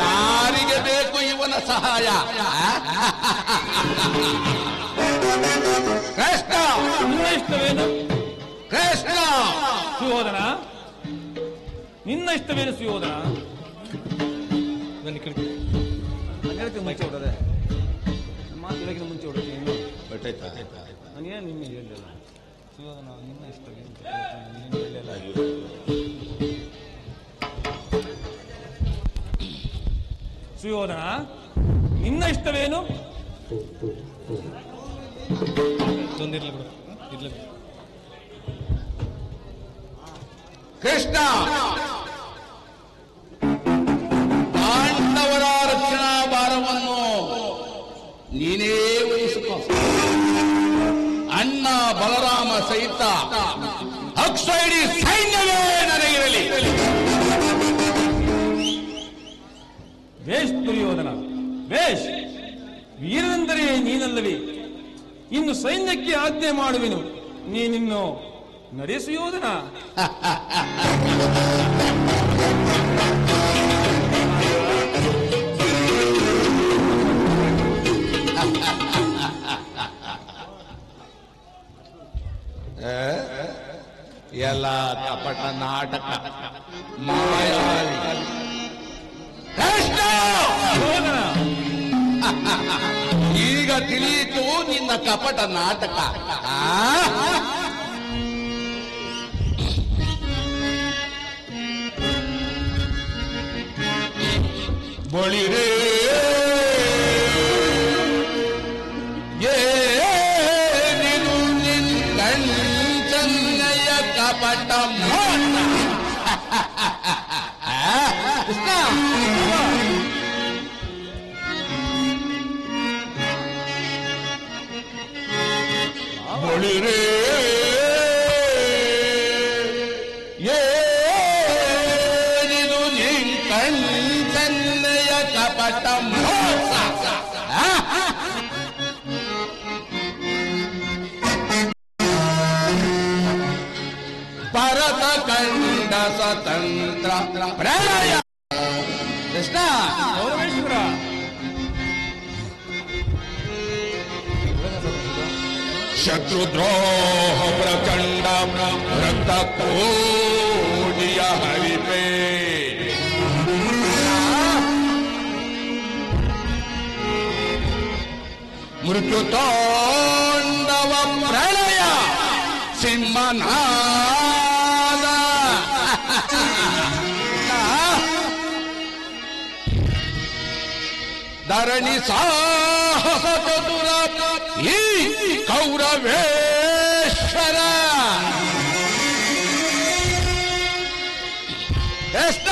ಯಾರಿಗೆ ಬೇಕು ಇವನ ಸಹಾಯ? ಕೃಷ್ಣ, ನಿನ್ನ ಇಷ್ಟವೇನು? ಕೃಷ್ಣ. ಸುಯೋಧನ, ನಿನ್ನ ಇಷ್ಟವೇನು? ಸುಯೋಧನ, ನನ್ನ ಕಡೆ ಹೇಳ್ತೀನಿ ಮುಂಚೆ ಹೊಡೋದೆ ಮಾತು ಹೇಳೋಕ್ಕಿಂತ ಮುಂಚೆ ಹೊಡುತ್ತೀನಿ. ನಾನೇನು ನಿನ್ನ ಹೇಳಿಲ್ಲ. ಸುಯೋಧನ, ನಿನ್ನ ಇಷ್ಟವೇನು? ಸುಯೋಧನ, ನಿನ್ನ ಇಷ್ಟವೇನು? ಒಂದಿರ್ಲಿ ಬಿಡು, ಇರ್ಲಿ. ಕೃಷ್ಣ, ಪಾಂಡವರ ರಕ್ಷಣಾ ಭಾರವನ್ನು ನೀನೇ ವಹಿಸಿಕೊ. ಅಣ್ಣ ಬಲರಾಮ ಸಹಿತ ಅಕ್ಷೈಡಿ ಸೈನ್ಯವೇ ನನಗಿರಲಿ. ವೇಷ್ ದುರ್ಯೋಧನ, ವೇಷ್. ವೀರನೆಂದರೆ ನೀನಲ್ಲವೇ? ಇನ್ನು ಸೈನ್ಯಕ್ಕೆ ಆಜ್ಞೆ ಮಾಡುವೆನು, ನೀನಿನ್ನು ನಡೆ ಸುಯೋಧನ. ಎಲ್ಲ ಕಪಟ ನಾಟಕ ಮಾಯಾವಿ. ಕೃಷ್ಣ, ಸುಯೋಧನ, ಈಗ ತಿಳಿಯಿತು ನಿನ್ನ ಕಪಟ ನಾಟಕ. ಬಳಿರೇ ಏನಿದು ನಿನ್ನಯ ಕಪಟ ಮೋಸ. ಕೃಷ್ಣ, ಬಳಿರೇ ಏನಿದು ನಿನ್ನಯ ಕಪಟ ಮೋಸ. ಭರತ ಕಂಡ ಸ್ವತಂತ್ರ ಪ್ರಳಯ. ಕೃಷ್ಣ, ಗೌರವೇಶ್ವರ, ಶತ್ರುದ್ರೋಹ ಪ್ರಚಂಡ ರಕ್ತ ಕೋಡಿಯ ಹರಿಪೇ. ಮೃತ್ಯು ತಾಂಡವ ಪ್ರಳಯ ಸಿಂಹನಾದ. ಧರಣಿ ಸಾಹಸ ಚತುರ ಈ ಕೌರವೇಶ್ವರ. ಕೃಷ್ಣ,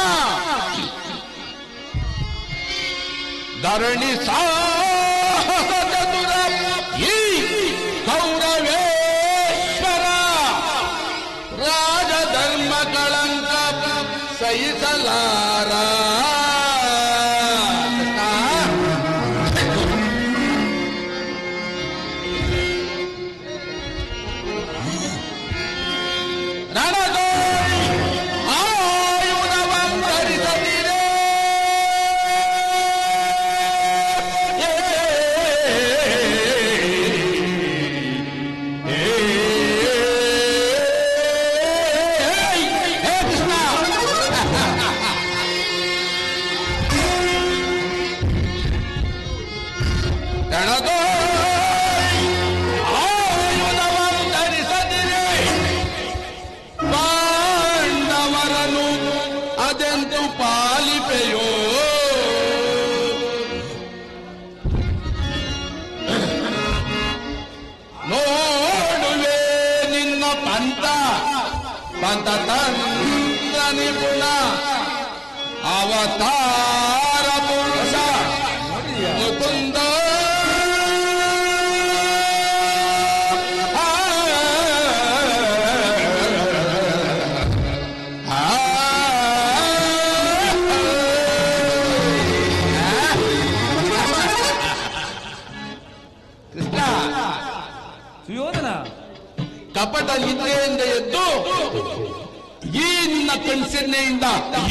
ಧರಣಿ ಸಾಹಸ ಚತುರ ಈ ಕೌರವೇಶ್ವರ. ರಾಜಧರ್ಮ ಕಳಂಕ ಸಹಿಸಲಾರ. ರಣದೋರಿ ಆಯುಧ ಹೆಣದೋ ಆಯುಧವಂತರಿಸದಿರೆ ಪಾಂಡವರನು ಅದೆಂದು ಪಾಲಿಪೆಯೋ. ನೋಡುವೆ ನಿನ್ನ ಪಂಥ ತಂತ್ರ ನಿಪುಣ ಅವತಾರ ಪುರುಷ ಮುಕುಂದ. ಕೃಷ್ಣ ಸುಯೋಧನ, ಕಪಟ ನಿದ್ರೆಯಿಂದ ಎದ್ದು ಈ ನಿನ್ನ ಕಣ್ಸೆನ್ನೆಯಿಂದ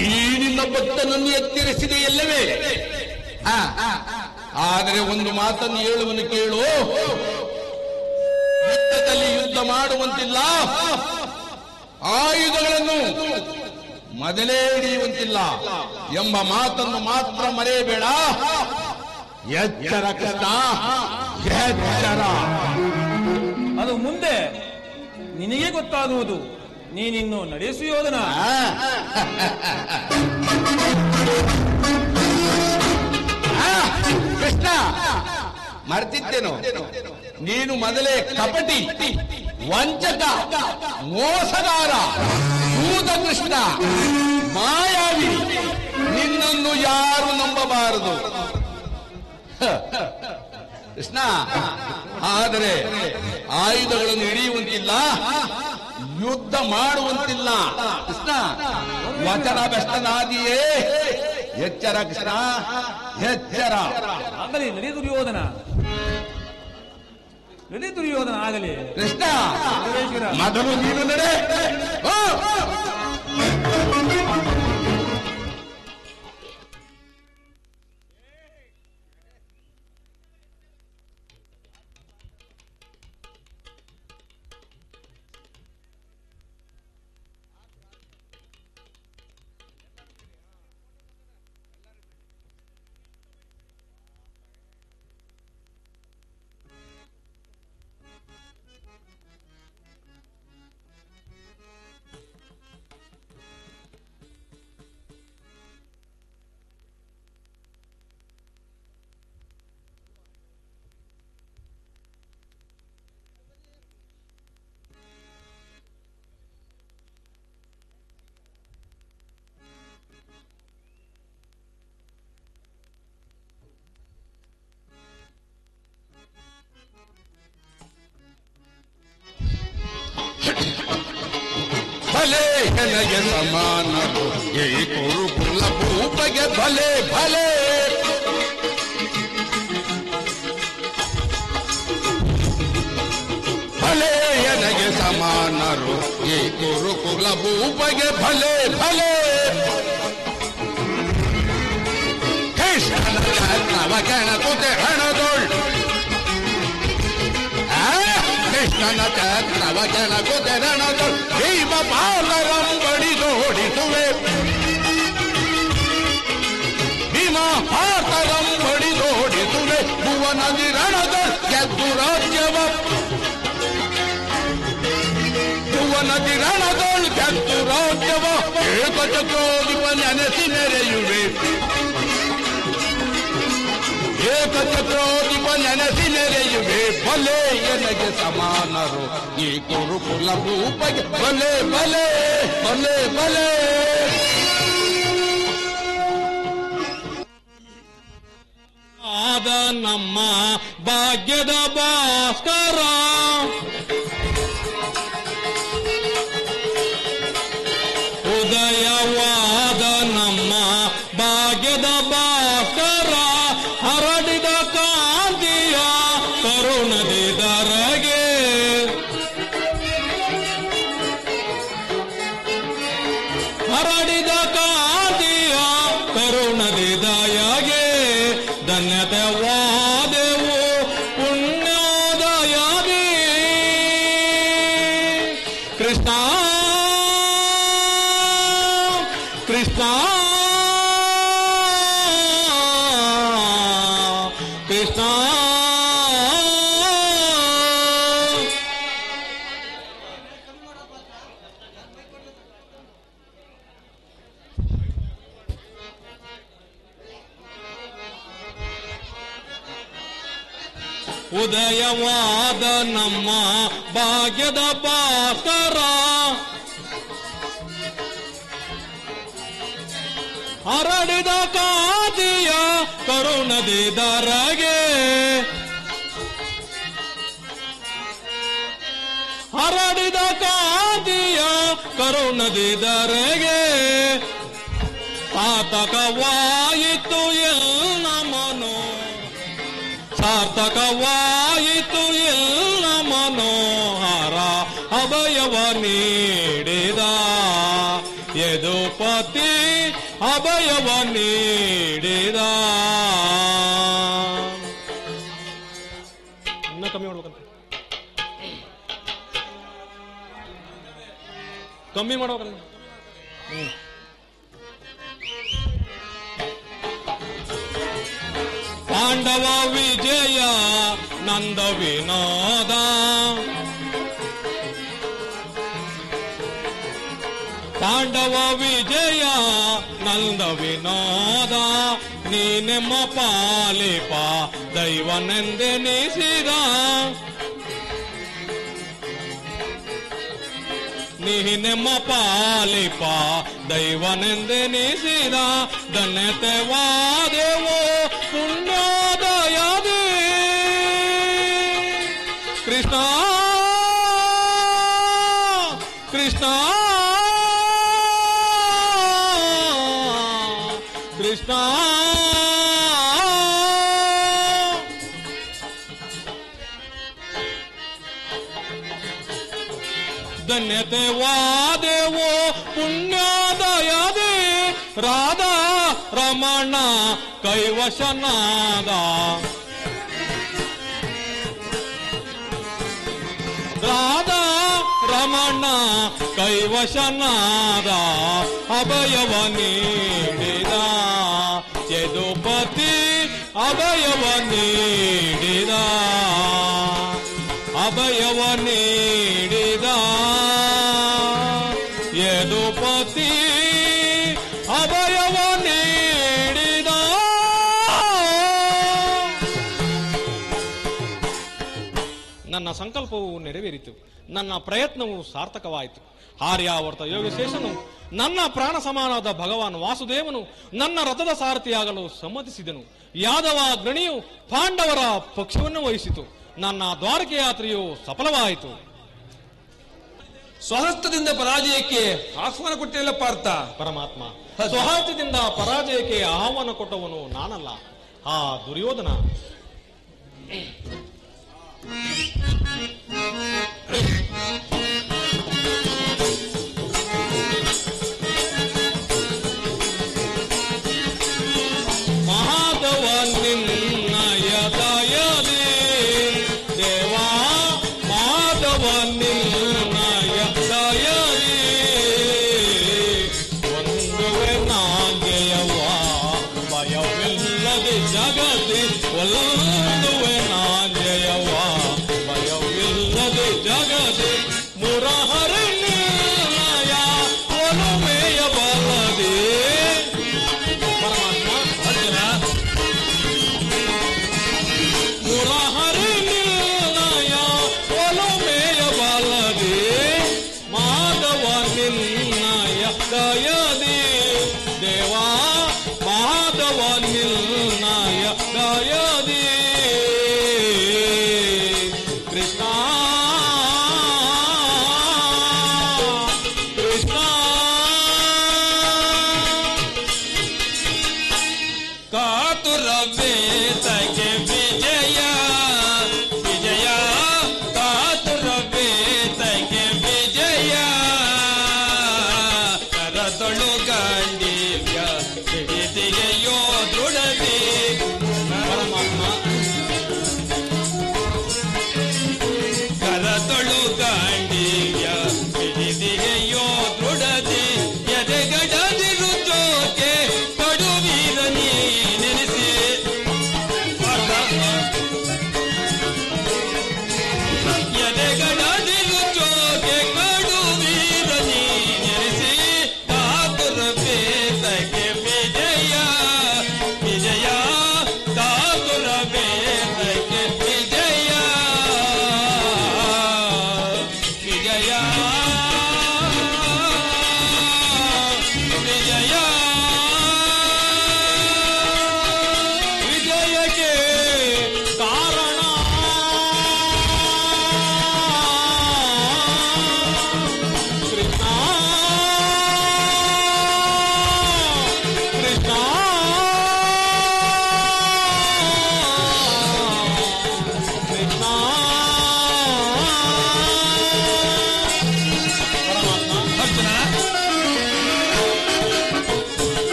ಈ ನಿನ್ನ ಭಕ್ತನನ್ನು ಎಚ್ಚರಿಸಿದೆಯಲ್ಲವೇ? ಆದರೆ ಒಂದು ಮಾತನ್ನು ಹೇಳುವನು ಕೇಳು. ಯುದ್ಧದಲ್ಲಿ ಯುದ್ಧ ಮಾಡುವಂತಿಲ್ಲ, ಆಯುಧಗಳನ್ನು ಮೊದಲೇ ಹಿಡಿಯುವಂತಿಲ್ಲ ಎಂಬ ಮಾತನ್ನು ಮಾತ್ರ ಮರೆಯಬೇಡ. ಎಚ್ಚರ ಕೃಷ್ಣ, ಎಚ್ಚರ. ಅದು ಮುಂದೆ ನಿನಗೆ ಗೊತ್ತಾಗುವುದು. ನೀನಿನ್ನು ನಡೆಸು ಸುಯೋಧನ. ಕೃಷ್ಣ, ಮರ್ತಿದ್ದೇನು? ನೀನು ಮೊದಲೇ ಕಪಟಿ, ವಂಚಕ, ಮೋಸಗಾರ, ದೂತ ಕೃಷ್ಣ, ಮಾಯಾವಿ. ನಿನ್ನನ್ನು ಯಾರು ನಂಬಬಾರದು ಕೃಷ್ಣ. ಆದರೆ ಆಯುಧಗಳನ್ನು ಹಿಡಿಯುವಂತಿಲ್ಲ, ಯುದ್ಧ ಮಾಡುವಂತಿಲ್ಲ ಕೃಷ್ಣ. ವಚನ ಬೆಷ್ಟನಾದಿಯೇ. ಎಚ್ಚರ ಕೃಷ್ಣ, ಎಚ್ಚರ. ಆಗಲಿ ನಡೆ ದುರ್ಯೋಧನ, ನಡೆ ದುರ್ಯೋಧನ ಆಗಲಿ. ಕೃಷ್ಣ, ಮೊದಲು ನೀನು ನಡೆ. ಭಲೆ ನನಗೆ ಸಮಾನರು ಈ ಕುರುಕುಲ ಭೂಪಗೆ ಭಲೆ ಭಲೆ. ಭಲೆ ನನಗೆ ಸಮಾನರು ಈ ಕುರುಕುಲ ಭೂಪಗೆ ಭಲೆ ಭಲೆ. ಕೃಷ್ಣನ ಛತ್ರವ ಕೆಣಕುತೆ ಹಣದೊಳ್, ಕೃಷ್ಣನ ಛತ್ರವ ಕೆಣಕುತೆ ರಣದೊಳ್. ಭೀಮ ಪಾಲರಂಬಡಿದೋಡಿಸುವೆ, ಭೀಮ ಪಾತರಂಬಡಿದೋಡಿಸುವೆ. ಭುವನದಿ ರಣದೊಳ್ ಗೆದ್ದು ರಾಜ್ಯವ, ಭುವನದಿ ರಣದೊಳ್ ಗೆದ್ದು ರಾಜ್ಯವ. ಏಕಚಕ್ರೋಧಿಪ ನೆನೆಸಿ ನೆರೆಯುವೆ, ಏಕಚಕ್ರೋಧಿಪ ನೆನೆಸಿ ನೆರೆಯುವೆ. ಭಲೆ ಎನಗೆ ಸಮಾನರು ಈ ಕುರುಕುಲ ಭೂಪಗೆ ಭಲೆ ಭಲೆ ಭಲೆ ಭಲೆ. ಆದ ನಮ್ಮ ಭಾಗ್ಯದ ಭಾಸ್ಕರ, ಉದಯವಾದ ನಮ್ಮ ಭಾಗ್ಯದ ಭಾಸ್ಕರ. ಹರಡಿದ ಕಾಂತಿಯ ಕರುಣದಿ ದರಗೆ, ಹರಡಿದ ಕಾಂತಿಯ ಕರುಣದಿ ದಯಗೆ. ಧನ್ಯತೆ ವಾದೆವು ಪುಣ್ಯೋದಯದಿ. ಕೃಷ್ಣ ಕೃಷ್ಣ ಕೃಷ್ಣ ಉದಯವಾದ ನಮ್ಮ ಭಾಗ್ಯದ ಭಾಸ್ಕರ ಹರಡಿದ ಕಾದಿಯ ಕರುಣದಿ ದರಗೆ ಹರಡಿದ ಕಾದಿಯ ಕರುಣದಿ ದರಗೆ ಸಾರ್ಥಕವಾಯಿತು ಎಲ್ಲ ಮನೋ ಸಾರ್ಥಕವಾಯಿತು ಎಲ್ಲ ಮನೋಹರ ಅಭಯವ ನೀಡಿದ ಯದುಪತಿ ಅಭಯವ ನೀಡಿದ. ಇನ್ನ ಕಮ್ಮಿ ಮಾಡ್ಬೇಕಂತ ಕಮ್ಮಿ ಮಾಡ್ಬೇಕಂತ. ಪಾಂಡವ ವಿಜಯ ನಂದ ವಿನೋದ ಪಾಂಡವ ವಿಜಯ ನಂದ ವಿನೋದ ನೀನೆಮ್ಮ ಪಾಲಿಪ ದೈವನೆಂದೆನಿಸಿದ ನೀನೆಮ್ಮ ಪಾಲಿಪ ದೈವನೆಂದೆನಿಸಿದ ಧನ್ಯತೆ ವಾದೆವೋ ಪುಣ್ಯೋದಯದೇ ಕೃಷ್ಣ ಕೃಷ್ಣ ಕೃಷ್ಣ ಧನ್ಯತೆ ವಾದೆವೋ ಪುಣ್ಯೋದಯದೇ ರಾಧಾ ರಮಣ ಕೈವಶನಾದ ರಾಧಾ ರಮಣ ಕೈವಶನಾದ ಅಭಯವ ನೀಡಿದ ಯದುಪತಿ ಅಭಯವ ನೀಡಿದ ಅಭಯವ ನೀಡಿದ ಯದುಪತಿ ಅಭಯವ ನೀಡಿದ. ನನ್ನ ಸಂಕಲ್ಪವು ನೆರವೇರಿತು, ನನ್ನ ಪ್ರಯತ್ನವು ಸಾರ್ಥಕವಾಯಿತು. ಆರ್ಯಾವರ್ತ ಯೋಗಶೇಷನು ನನ್ನ ಪ್ರಾಣ ಸಮಾನವಾದ ಭಗವಾನ್ ವಾಸುದೇವನು ನನ್ನ ರಥದ ಸಾರಥಿಯಾಗಲು ಸಮ್ಮತಿಸಿದನು. ಯಾದವ ಗಣಿಯು ಪಾಂಡವರ ಪಕ್ಷವನ್ನು ವಹಿಸಿತು. ನನ್ನ ದ್ವಾರಕೆ ಯಾತ್ರೆಯು ಸಫಲವಾಯಿತು. ಸ್ವಹಸ್ತದಿಂದ ಪರಾಜಯಕ್ಕೆ ಆಹ್ವಾನ ಕೊಟ್ಟಿಲ್ಲ ಪಾರ್ಥ. ಪರಮಾತ್ಮ, ಸ್ವಹಸ್ತದಿಂದ ಪರಾಜಯಕ್ಕೆ ಆಹ್ವಾನ ಕೊಟ್ಟವನು ನಾನಲ್ಲ, ಆ ದುರ್ಯೋಧನ. ಮಹಾದವ ನಿನ್ನಯ ದಯದೇ ದೇವಾ, ಮಾಧವ ನಿನ್ನಯ ದಯದೇ ಒಂದುವೆ ನಾಗೆಯವ ಭಯವಿಲ್ಲದೆ ಜಗದಿ ಒಂದುವೆ ನಾಗೆಯವ ಭಯವಿಲ್ಲದೆ ಜಗದಿ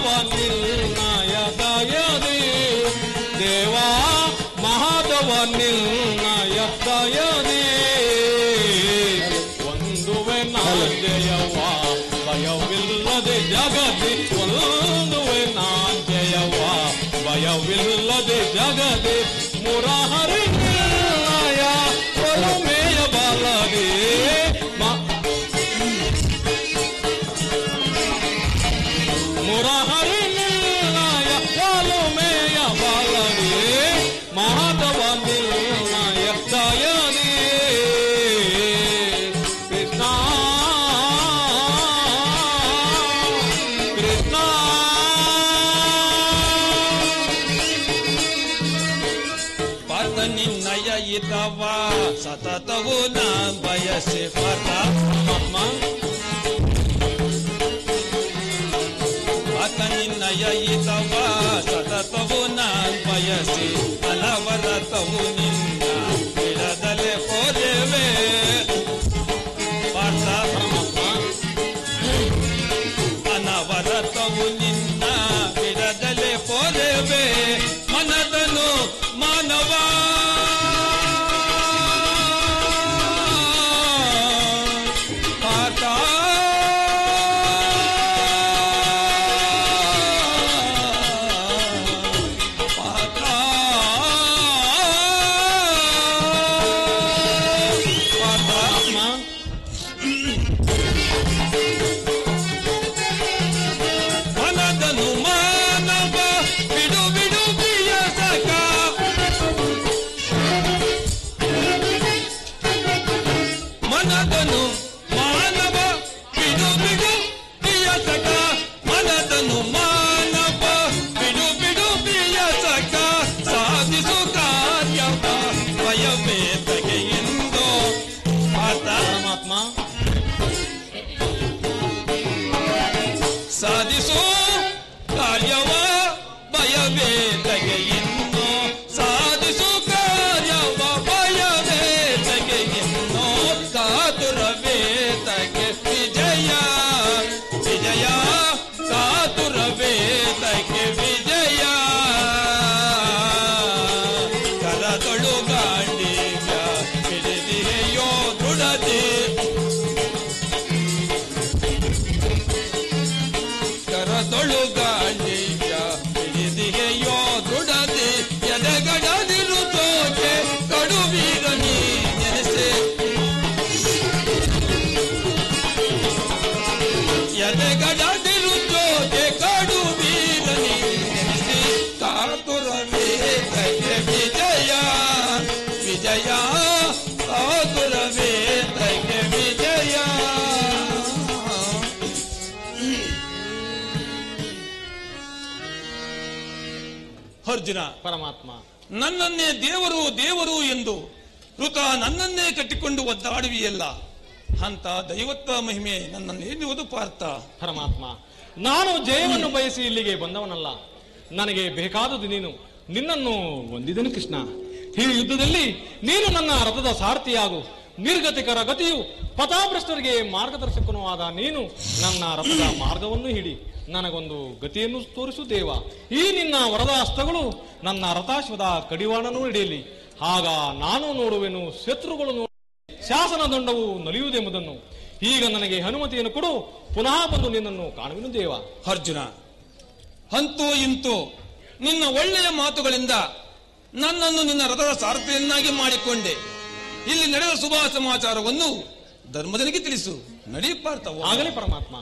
ಮಹಾದೇವ ನಿರ್ಣಯ ದಯದೆ ದೇವಾ ಮಹಾದೇವ ನಿರ್ಣಯ ದಯದೆ ಒಂದುವೆ ನಾಜಯವ ಭಯವಿಲ್ಲದೆ ಜಗದಿ ಒಂದುವೆ ನಾಜಯವ ಭಯವಿಲ್ಲದೆ ಜಗದಿ ಮುರಹರಿ ನಿರ್ಣಯ ಒಲುಮೆಯ ಬಲದೆ ಮುರಹರಿ ನಿರ್ಣಯ ಒಲುಮೆಯ ಬಲದೆ ಮಾಧವ ನಿರ್ಣಯ ದಯದೆ ಕೃಷ್ಣ ಕೃಷ್ಣ ಪಾತ ನಿನ್ನಯ ಇತವ ಸತತವು ನಾ ಬಯಸಿ ಪಾತ ಪಾತ ನಿನ್ನಯ ಇತವ ಸತತವು ನಾ ಬಯಸಿ ಅನವರತವು ನಿನ್ನ ಬಿಡದಲೆ ಹೋದೆವೆ ಪಾತ ಅನವರತವು ನಿನ್ನ ಬಿಡದಲೆ ಹೋದೆವೆ ಮನದನು ಮಾನವ ಪಾತ ಪಾತ ಮನದನು ಮಾನವ ಬಿಡು ಬಿಡು ಪ್ರಿಯ ಸಖ ಮನದನು ಮಾನವ ಬಿಡು ಬಿಡು ಪ್ರಿಯ ಸಖ ಮನದನು ಮಾನವ ಬಿಡು ಬಿಡು ಪ್ರಿಯ ಸಖ ಸಾಧಿಸು ಕಾರ್ಯವ ಭಯವೇದಗೆ ಎಂದು ಆತ ಪರಮಾತ್ಮ ಸಾಧಿಸು ಕಾರ್ಯವ ಭಯವೇದಗೆ ಇನ್ನು ಸಾಧಿಸು ಕಾರ್ಯವ ಭಯವೇದಗೆ ಇನ್ನು ಕಾತುರವೇದಗೆ ವಿಜಯ ವಿಜಯ ಕಾತುರವೇದಗೆ ವಿಜಯ ಕರದೊಳು ಗಾಂಡೀವ್ಯ ಹಿಡಿದಿರೆಯೋ ದೃಢತೆ ಕರದೊಳು ಗಾಂಡೀವ್ಯ ಹಿಡಿದಿರೆಯೋ ದೃಢತೆ ಎದೆಗಡದಿರು ತೋಕೆ ಕಡುವೀರ ನೀ ನೆನೆಸೆ ಎದೆಗಡದಿರು ತೋಕೆ ಕಡುವೀರ ನೀ ನೆನೆಸಿ ಕಾತುರವೇದಕ್ಕೆ ವಿಜಯ ವಿಜಯ ಕಾತುರವೇದಕ್ಕೆ ವಿಜಯ ಅರ್ಜುನ ಪರಮಾತ್ಮ ನನ್ನನ್ನೇ ದೇವರು ದೇವರು ಎಂದು ಋತ ನನ್ನನ್ನೇ ಕಟ್ಟಿಕೊಂಡು ಒದ್ದಾಡುವಿಯಲ್ಲ ಅಂತ ದೈವತ್ವ ಮಹಿಮೆ ನನ್ನನ್ನೇನುವುದು ಪಾರ್ಥ ಪರಮಾತ್ಮ ನಾನು ಜಯವನ್ನು ಬಯಸಿ ಇಲ್ಲಿಗೆ ಬಂದವನಲ್ಲ. ನನಗೆ ಬೇಕಾದುದು ನೀನು. ನಿನ್ನನ್ನು ಹೊಂದಿದನು ಕೃಷ್ಣ. ಈ ಯುದ್ಧದಲ್ಲಿ ನೀನು ನನ್ನ ರಥದ ಸಾರಥಿಯಾಗು. ನಿರ್ಗತಿಕರ ಗತಿಯು ಪಥಾಭ್ರಷ್ಟರಿಗೆ ಮಾರ್ಗದರ್ಶಕನೂ ಆದ ನೀನು ನನ್ನ ರಥದ ಮಾರ್ಗವನ್ನು ಹಿಡಿ ನನಗೊಂದು ಗತಿಯನ್ನು ತೋರಿಸು ದೇವ. ಈ ನಿನ್ನ ವರದ ಹಸ್ತಗಳು ನನ್ನ ರಥಾಶ್ವದ ಕಡಿವಾಣನೂ ಹಿಡಿಯಲಿ. ಆಗ ನಾನು ನೋಡುವೆನು ಶತ್ರುಗಳು ನೋಡಿ ಶಾಸನ ದಂಡವು ನಲಿಯುವುದೆಂಬುದನ್ನು. ಈಗ ನನಗೆ ಅನುಮತಿಯನ್ನು ಕೊಡು, ಪುನಃ ಬಂದು ನಿನ್ನನ್ನು ಕಾಣುವೆನು ದೇವ. ಅರ್ಜುನ, ಅಂತೂ ಇಂತೂ ನಿನ್ನ ಒಳ್ಳೆಯ ಮಾತುಗಳಿಂದ ನನ್ನನ್ನು ನಿನ್ನ ರಥದ ಸಾರಥಿಯನ್ನಾಗಿ ಮಾಡಿಕೊಂಡೆ. ಇಲ್ಲಿ ನಡೆದ ಶುಭ ಸಮಾಚಾರವನ್ನು ಧರ್ಮದನಿಗೆ ತಿಳಿಸು. ನಡಿ ಪಾರ್ಥ. ಆಗಲಿ ಪರಮಾತ್ಮ.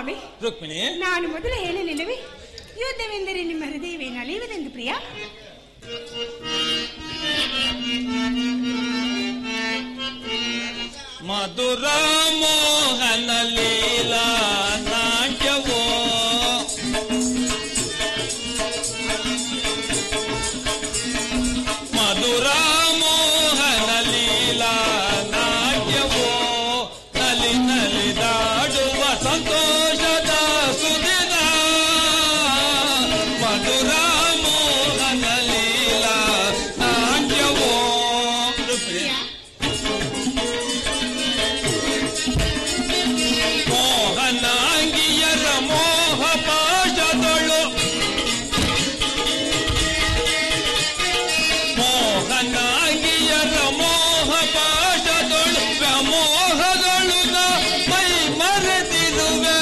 ಸ್ವಾಮಿ, ರುಕ್ಮಿಣಿ, ನಾನು ಮೊದಲು ಹೇಳಲಿಲ್ಲವೇ, ಯುದ್ಧವೆಂದರೆ ನಿಮ್ಮ ಹೃದಯವೇ ನಲಿಯುವುದೆಂದು ಪ್ರಿಯ. ಮಧುರ ಮೋಹನ ಲೀಲಾ ನಾಟ್ಯವೋ ಮಧುರ ಮೋಹನ ಲೀಲಾ ನಾಟ್ಯವೋ ನಲಿ ನಲಿದಾಡುವ ಸಂತೋಷದ ಸುದಿನ ಮಧುರ ಮೋಹನ ಲೀಲಾ ನಾಟ್ಯವೋ. ಮೋಹನಾಂಗಿಯರ ಮೋಹ ಪಾಶದೊಳು ಮೋಹನಾಂಗಿಯರ ಮೋಹ ಪಾಶದೊಳು ವ್ಯಾಮೋಹದೊಳು ಮೈ ಮರೆತಿರುವೆ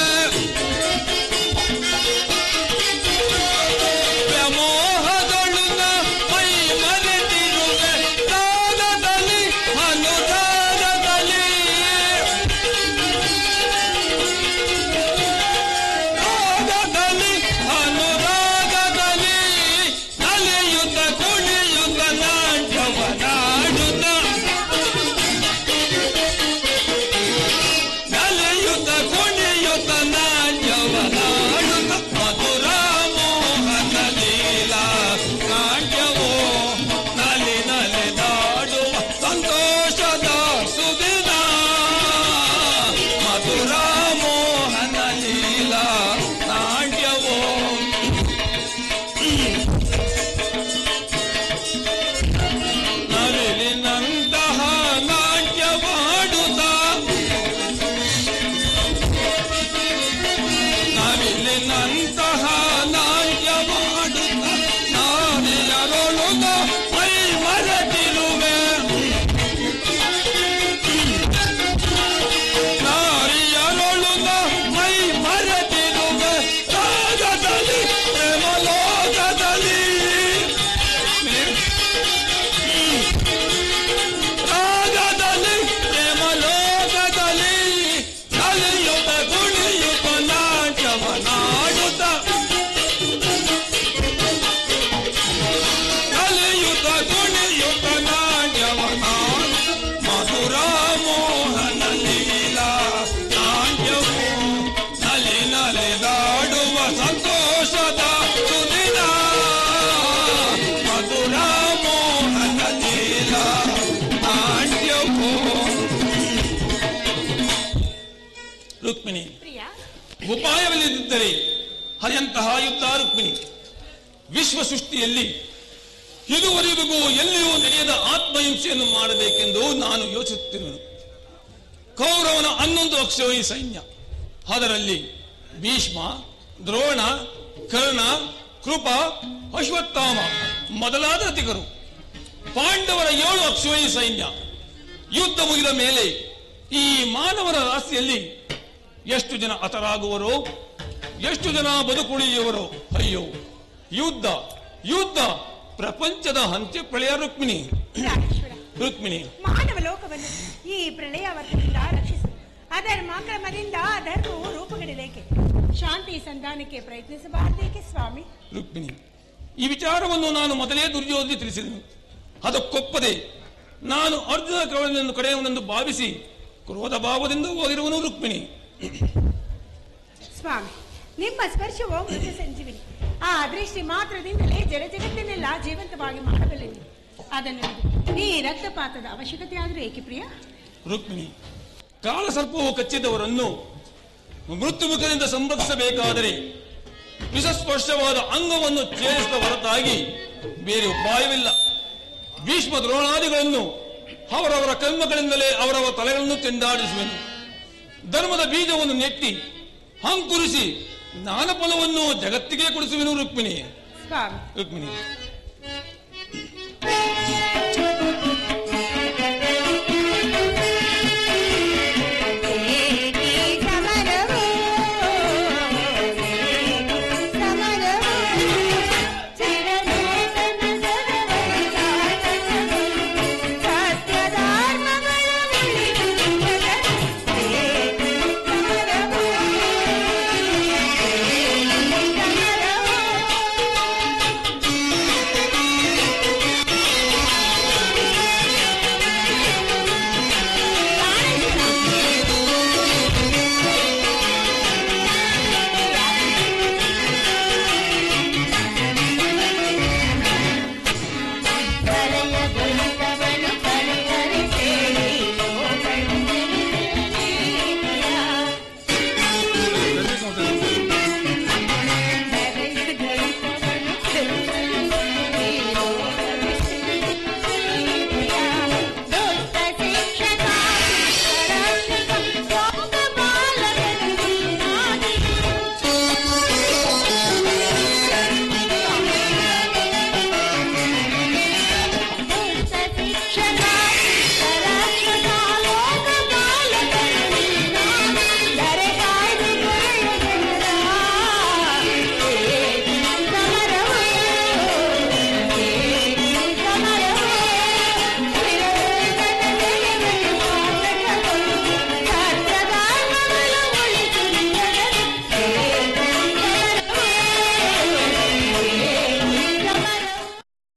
ವ್ಯಾಮೋಹದೊಳು ಮೈ ಮರೆತಿರುವೆ ರಾಗದಲ್ಲಿ ಅನುರಾಗದಲ್ಲಿ ರಾಗದಲ್ಲಿ ಅನುರಾಗದಲ್ಲಿ ನಲಿಯುತ್ತ ಕುಣಿಯುತ್ತ ನಾಟ್ಯವನಾಡುತ್ತ ನಲಿಯುತ್ತ ಕುಣಿಯುತ್ತ ನಾಟ್ಯವನಾಡುತ್ತ ಮಧುರ ಮೋಹನ ಲೀಲಾ ನಾಟ್ಯವೋ ನಲಿ ನಲಿದಾಡುವ ಸಂತೋಷದ ಸುದಿನ ಮಧುರ ಮೋಹನ ಲೀಲಾ ನಾಟ್ಯವೋ. ನವಿಲಿನಂತಹ ನಾಟ್ಯವಾಡುತ್ತ ನವಿಲಿನಂತಹ ನಾಟ್ಯವಾಡುತ್ತ ನಾರಿಯರೊಳುಗ ಮೈ ಮರೆತಿರುವೆ ನಾರಿಯರೊಳುಗ ಮೈ ಮರೆತಿರುವೆ ರಾಗದಲ್ಲಿ ಪ್ರೇಮಲೋಕದಲ್ಲಿ ರಾಗದಲ್ಲಿ ಪ್ರೇಮಲೋಕದಲ್ಲಿ ನಲಿಯುತ್ತ ಕುಣಿಯುತ್ತ ನಾಟ್ಯವನಾಡುತ್ತ ನಲಿಯುತ್ತ ಕುಣಿಯುತ್ತ ನಾಟ್ಯವನಾಡು ಮಧುರ ಮೋಹನ ಲೀಲಾ ನಾಟ್ಯವೋ ನಲಿ ನಲಿದಾಡುವ ಸಂತೋಷದ ಸುದಿನ ಮಧುರ ಮೋಹನ ಲೀಲಾ ನಾಟ್ಯವೋ. ರುಕ್ಮಿಣಿ, ಪ್ರಿಯ, ಉಪಾಯವಿಲ್ಲದಿದ್ದರೆ ಹರಿಯಂತಹ ಯುದ್ಧ ರುಕ್ಮಿಣಿ. ವಿಶ್ವ ಸೃಷ್ಟಿಯಲ್ಲಿ ಇದುವರೆಗೂ ಎಲ್ಲಿಯೂ ನಡೆಯದ ಆತ್ಮಹಿಂಸೆಯನ್ನು ಮಾಡಬೇಕೆಂದು ನಾನು ಯೋಚಿಸುತ್ತಿರುವೆನು. ಕೌರವನ 11 ಅಕ್ಷೋಹಿ ಸೈನ್ಯ, ಅದರಲ್ಲಿ ಭೀಷ್ಮ, ದ್ರೋಣ, ಕರ್ಣ, ಕೃಪ, ಅಶ್ವತ್ಥಾಮ ಮೊದಲಾದ ಅತಿಗರು. ಪಾಂಡವರ 7 ಅಕ್ಷೋಹಿ ಸೈನ್ಯ. ಯುದ್ಧ ಮುಗಿದ ಮೇಲೆ ಈ ಮಾನವರ ರಾಶಿಯಲ್ಲಿ ಎಷ್ಟು ಜನ ಹತರಾಗುವರೋ, ಎಷ್ಟು ಜನ ಬದುಕುಳಿಯುವರೋ. ಅಯ್ಯೋ, ಯುದ್ಧ ಯುದ್ಧ ಪ್ರಪಂಚದ ಅಂತ್ಯ ಪ್ರಳಯ ರುಕ್ಮಿಣಿ. ಪ್ರಾಣೇಶ್ವರ, ರುಕ್ಮಿಣಿ, ಮಾನವ ಲೋಕವನ್ನು ಈ ಪ್ರಳಯಾವರ್ತದಿಂದ ರಕ್ಷಿಸು. ಅಧರ್ಮ ಕ್ರಮದಿಂದ ಧರ್ಮವು ರೂಪುಗೊಳ್ಳಲೇಕೆ? ಶಾಂತಿ ಸಂಧಾನಕ್ಕೆ ಪ್ರಯತ್ನಿಸಬಾರದೇಕೆ ಸ್ವಾಮಿ? ರುಕ್ಮಿಣಿ, ಈ ವಿಚಾರವನ್ನು ನಾನು ಮೊದಲೇ ದುರ್ಯೋಧನಿಗೆ ತಿಳಿಸಿದೆನು. ಅದಕ್ಕೊಪ್ಪದೆ ನಾನು ಅರ್ಜುನ ಕವಲನ್ನು ಕಡೆಯವನೆಂದು ಭಾವಿಸಿ ಕ್ರೋಧ ಭಾವದಿಂದ ಹೋಗಿರುವನು ರುಕ್ಮಿಣಿ. ಸ್ವಾಮಿ, ನಿಮ್ಮ ಸ್ಪರ್ಶವೋ ಮೃತ ಸಂಜೀವಿನಿ. ಆ ದೃಷ್ಟಿ ಮಾತ್ರದಿಂದಲೇ ಜಗತ್ತನ್ನೆಲ್ಲ ಜೀವಂತವಾಗಿ ಮಾಡಬಲ್ಲೆನು. ಅದನ್ನು ಈ ರಕ್ತಪಾತದ ಅವಶ್ಯಕತೆ ಆದರೂ ಏಕೆ ಪ್ರಿಯ? ರುಕ್ಮಿಣಿ, ಕಾಲಸರ್ಪವು ಕಚ್ಚಿದವರನ್ನು ಮೃತ್ಯುಮುಖದಿಂದ ಸಂರಕ್ಷಿಸಬೇಕಾದರೆ ವಿಷಸ್ಪರ್ಶವಾದ ಅಂಗವನ್ನು ಛೇದಿಸಿದ ಹೊರತಾಗಿ ಬೇರೆ ಉಪಾಯವಿಲ್ಲ. ಭೀಷ್ಮ ದ್ರೋಣಾದಿಗಳನ್ನು ಅವರವರ ಕರ್ಮಗಳಿಂದಲೇ ಅವರವರ ತಲೆಗಳನ್ನು ಚೆಂಡಾಡಿಸುವೆನು. ಧರ್ಮದ ಬೀಜವನ್ನು ನೆಟ್ಟಿ ಅಂಕುರಿಸಿ ಜ್ಞಾನಫಲವನ್ನು ಜಗತ್ತಿಗೆ ಕೊಡಿಸುವೆನು ರುಕ್ಮಿಣಿ. ಸ್ವಾಮಿ, ರುಕ್ಮಿಣಿ